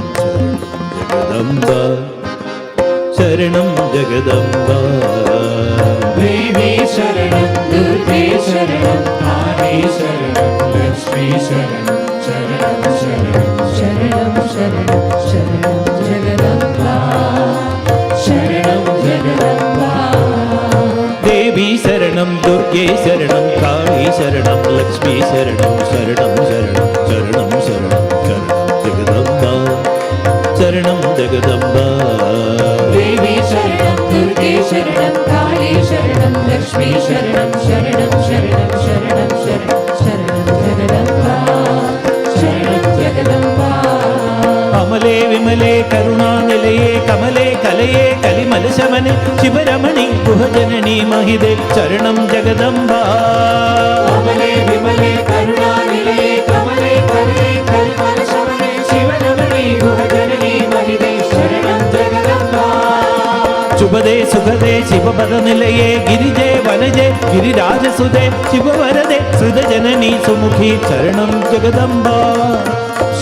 जगदम्बा शरणं जगदम्बा देवी शरणं दुर्गे शरणं काली शरणं लक्ष्मी शरणं शरणं शरणं शरणं शरणं शरणं जगदम्बा शरणं जगदम्बा देवी शरणं दुर्गे शरणं काली शरणं लक्ष्मी शरणं शरणं शरणं शरणं शरणं शरणं जगदम्बा शरणं जगदम्बा देवी शरणं दुर्गे शरणं काली शरणं लक्ष्मी शरणं शरणं शरणं शरणं शरणं शरणं जगदम्बा शरणं जगदम्बा अमले विमले करुणानिलये कमले कलये कलिमल शमने शिवरमणि गुहजननी महिदे शरणं जगदम्बा कमले विमले करुणानिलये कमले कलये कलिमल शमने शिवरमणि गुहजननी महिदे शरणं जगदम्बा शुभदे सुखदे शिवपद निलये गिरिजे वनजे गिरिराजसुदे शिववरदे श्रुत जननी सुमुखी शरणं जगदम्बा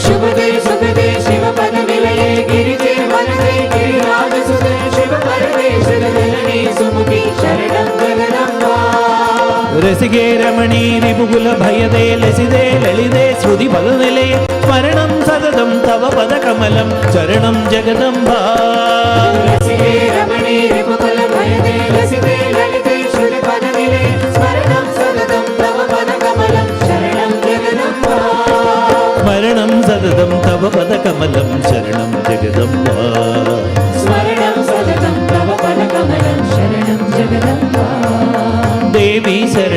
शुभदे सुखदे शिवपद निलये गिरिजे वनजे गिरिराजसुते शिववरदे श्रुत जननी सुमुखी शरणं जगदम्बा रसिके रमणी रिपुकुल भयदे लसिदे ललिते श्रुति पद निलये स्मरणं सततं तव पद कमलं शरणं जगदम्बा रसिके रमणी रिपुकुल भयदे लसिते ललिते श्रुति पद निलये स्मरणं सततं तव पद कमलं शरणं जगदम्बा स्मरणं सततं तव पद कमलं शरणं जगदम्बा स्मरणं सततं तव पद कमलं शरणं जगदम्बा देवी शरणं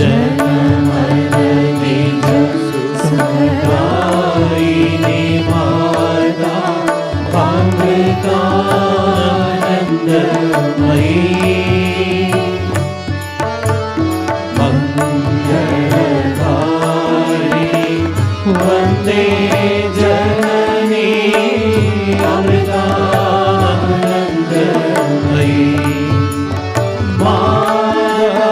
जनमन निज सुखदायिनी माता अमृतानंदमयी मंगलधारिणी वंदे जननी अमृतानंदमयी माता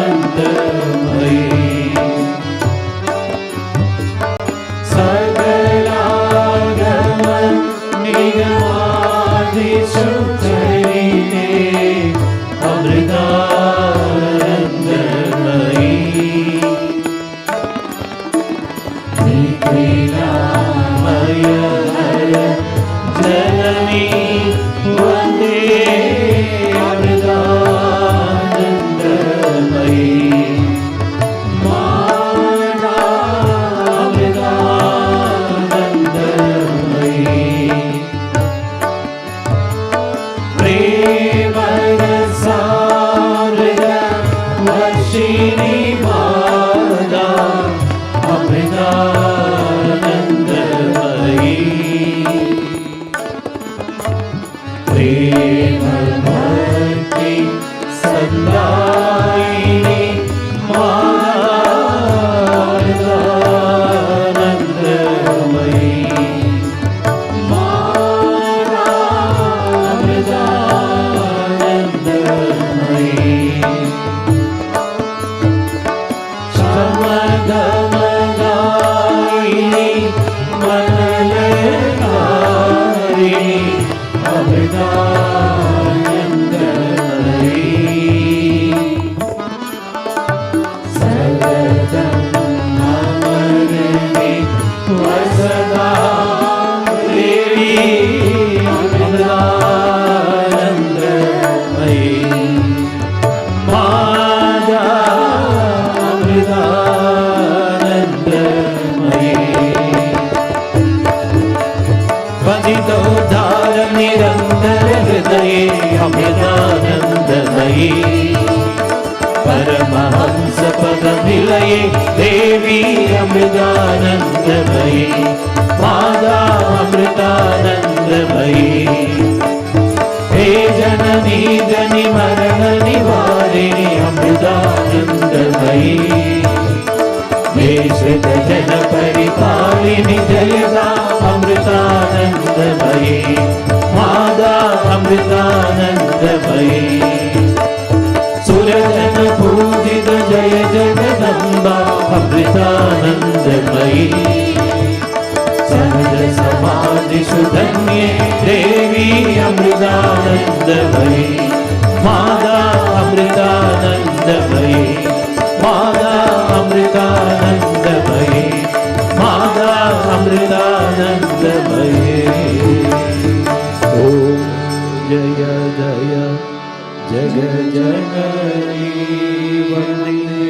अमृतानंदमयी सकलागम निगमादिसुचरिते अमृतानंदमयी निखिलामय जननी वंदे अमृतानंदमयी माता अमृतानंदमयी प्रेमरसामृत वर्षिणी माता अमृतानंदमयी प्रेम भक्ति संदायिनी माता अमृतानंदमयी माता अमृतानंदमयी समगमदायिनी मनलहारिणी अमृतानंदमयी सततं अमरणी वसदा देवी अमृतानंदमयी माता अमृतानंदमयी भजितोद्धार निरंतर हृदये अमृतानंदमयी परमहंस पद निलये देवी अमृतानंदमयी माता अमृतानंदमयी हे जननी जनि मरण निवारिणी अमृतानंदमयी हे श्रित जन परिपालिनी जयदा अमृतानंदमयी माता अमृतानंदमयी सुरजन पूजित जय जगदम्बा अमृतानंदमयी सहज समाधि सुधन्ये देवी अमृतानंदमयी माता अमृतानंदमयी माता अमृतानंदमयी माता अमृतानंदमयी ओम जय जय जग जननी वंदे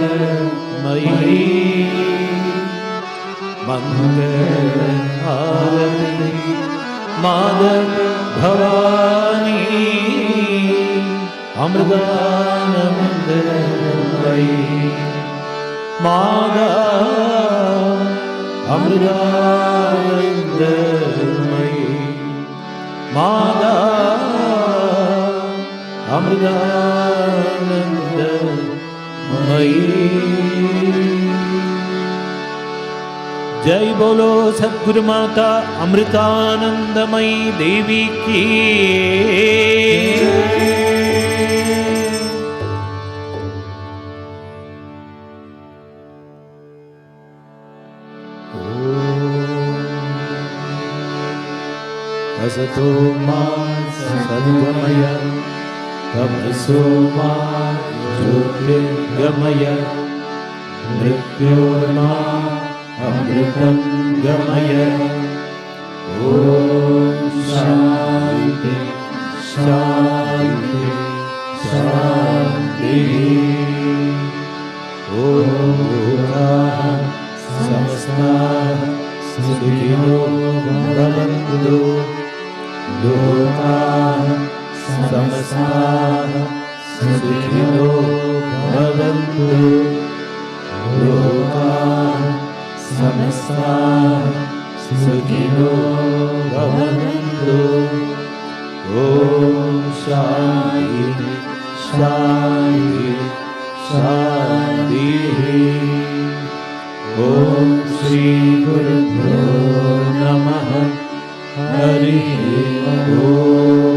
अमृतानंदमयी मंगलहारिणी माधव भवानी अमृतानंदमयी माता अमृतानंदमयी माता अमृतानंदमयी जय बोलो सद्गुरु माता अमृतानंदमयी देवी की असतो मा सद्गमय तमसो मा ज्योतिर्गमय मृत्योर्मा अमृतं गमय ओम शांति शांति शांति ओम लोकाः समस्ताः सुखिनो भवन्तु लोकाः समस्ताः सुखिनो भवन्तु लोकाः समस्ताः सुखिनो भवन्तु ॐ शान्ति शान्ति शान्तिः ॐ श्री गुरुभ्यो नमः हरि ओम्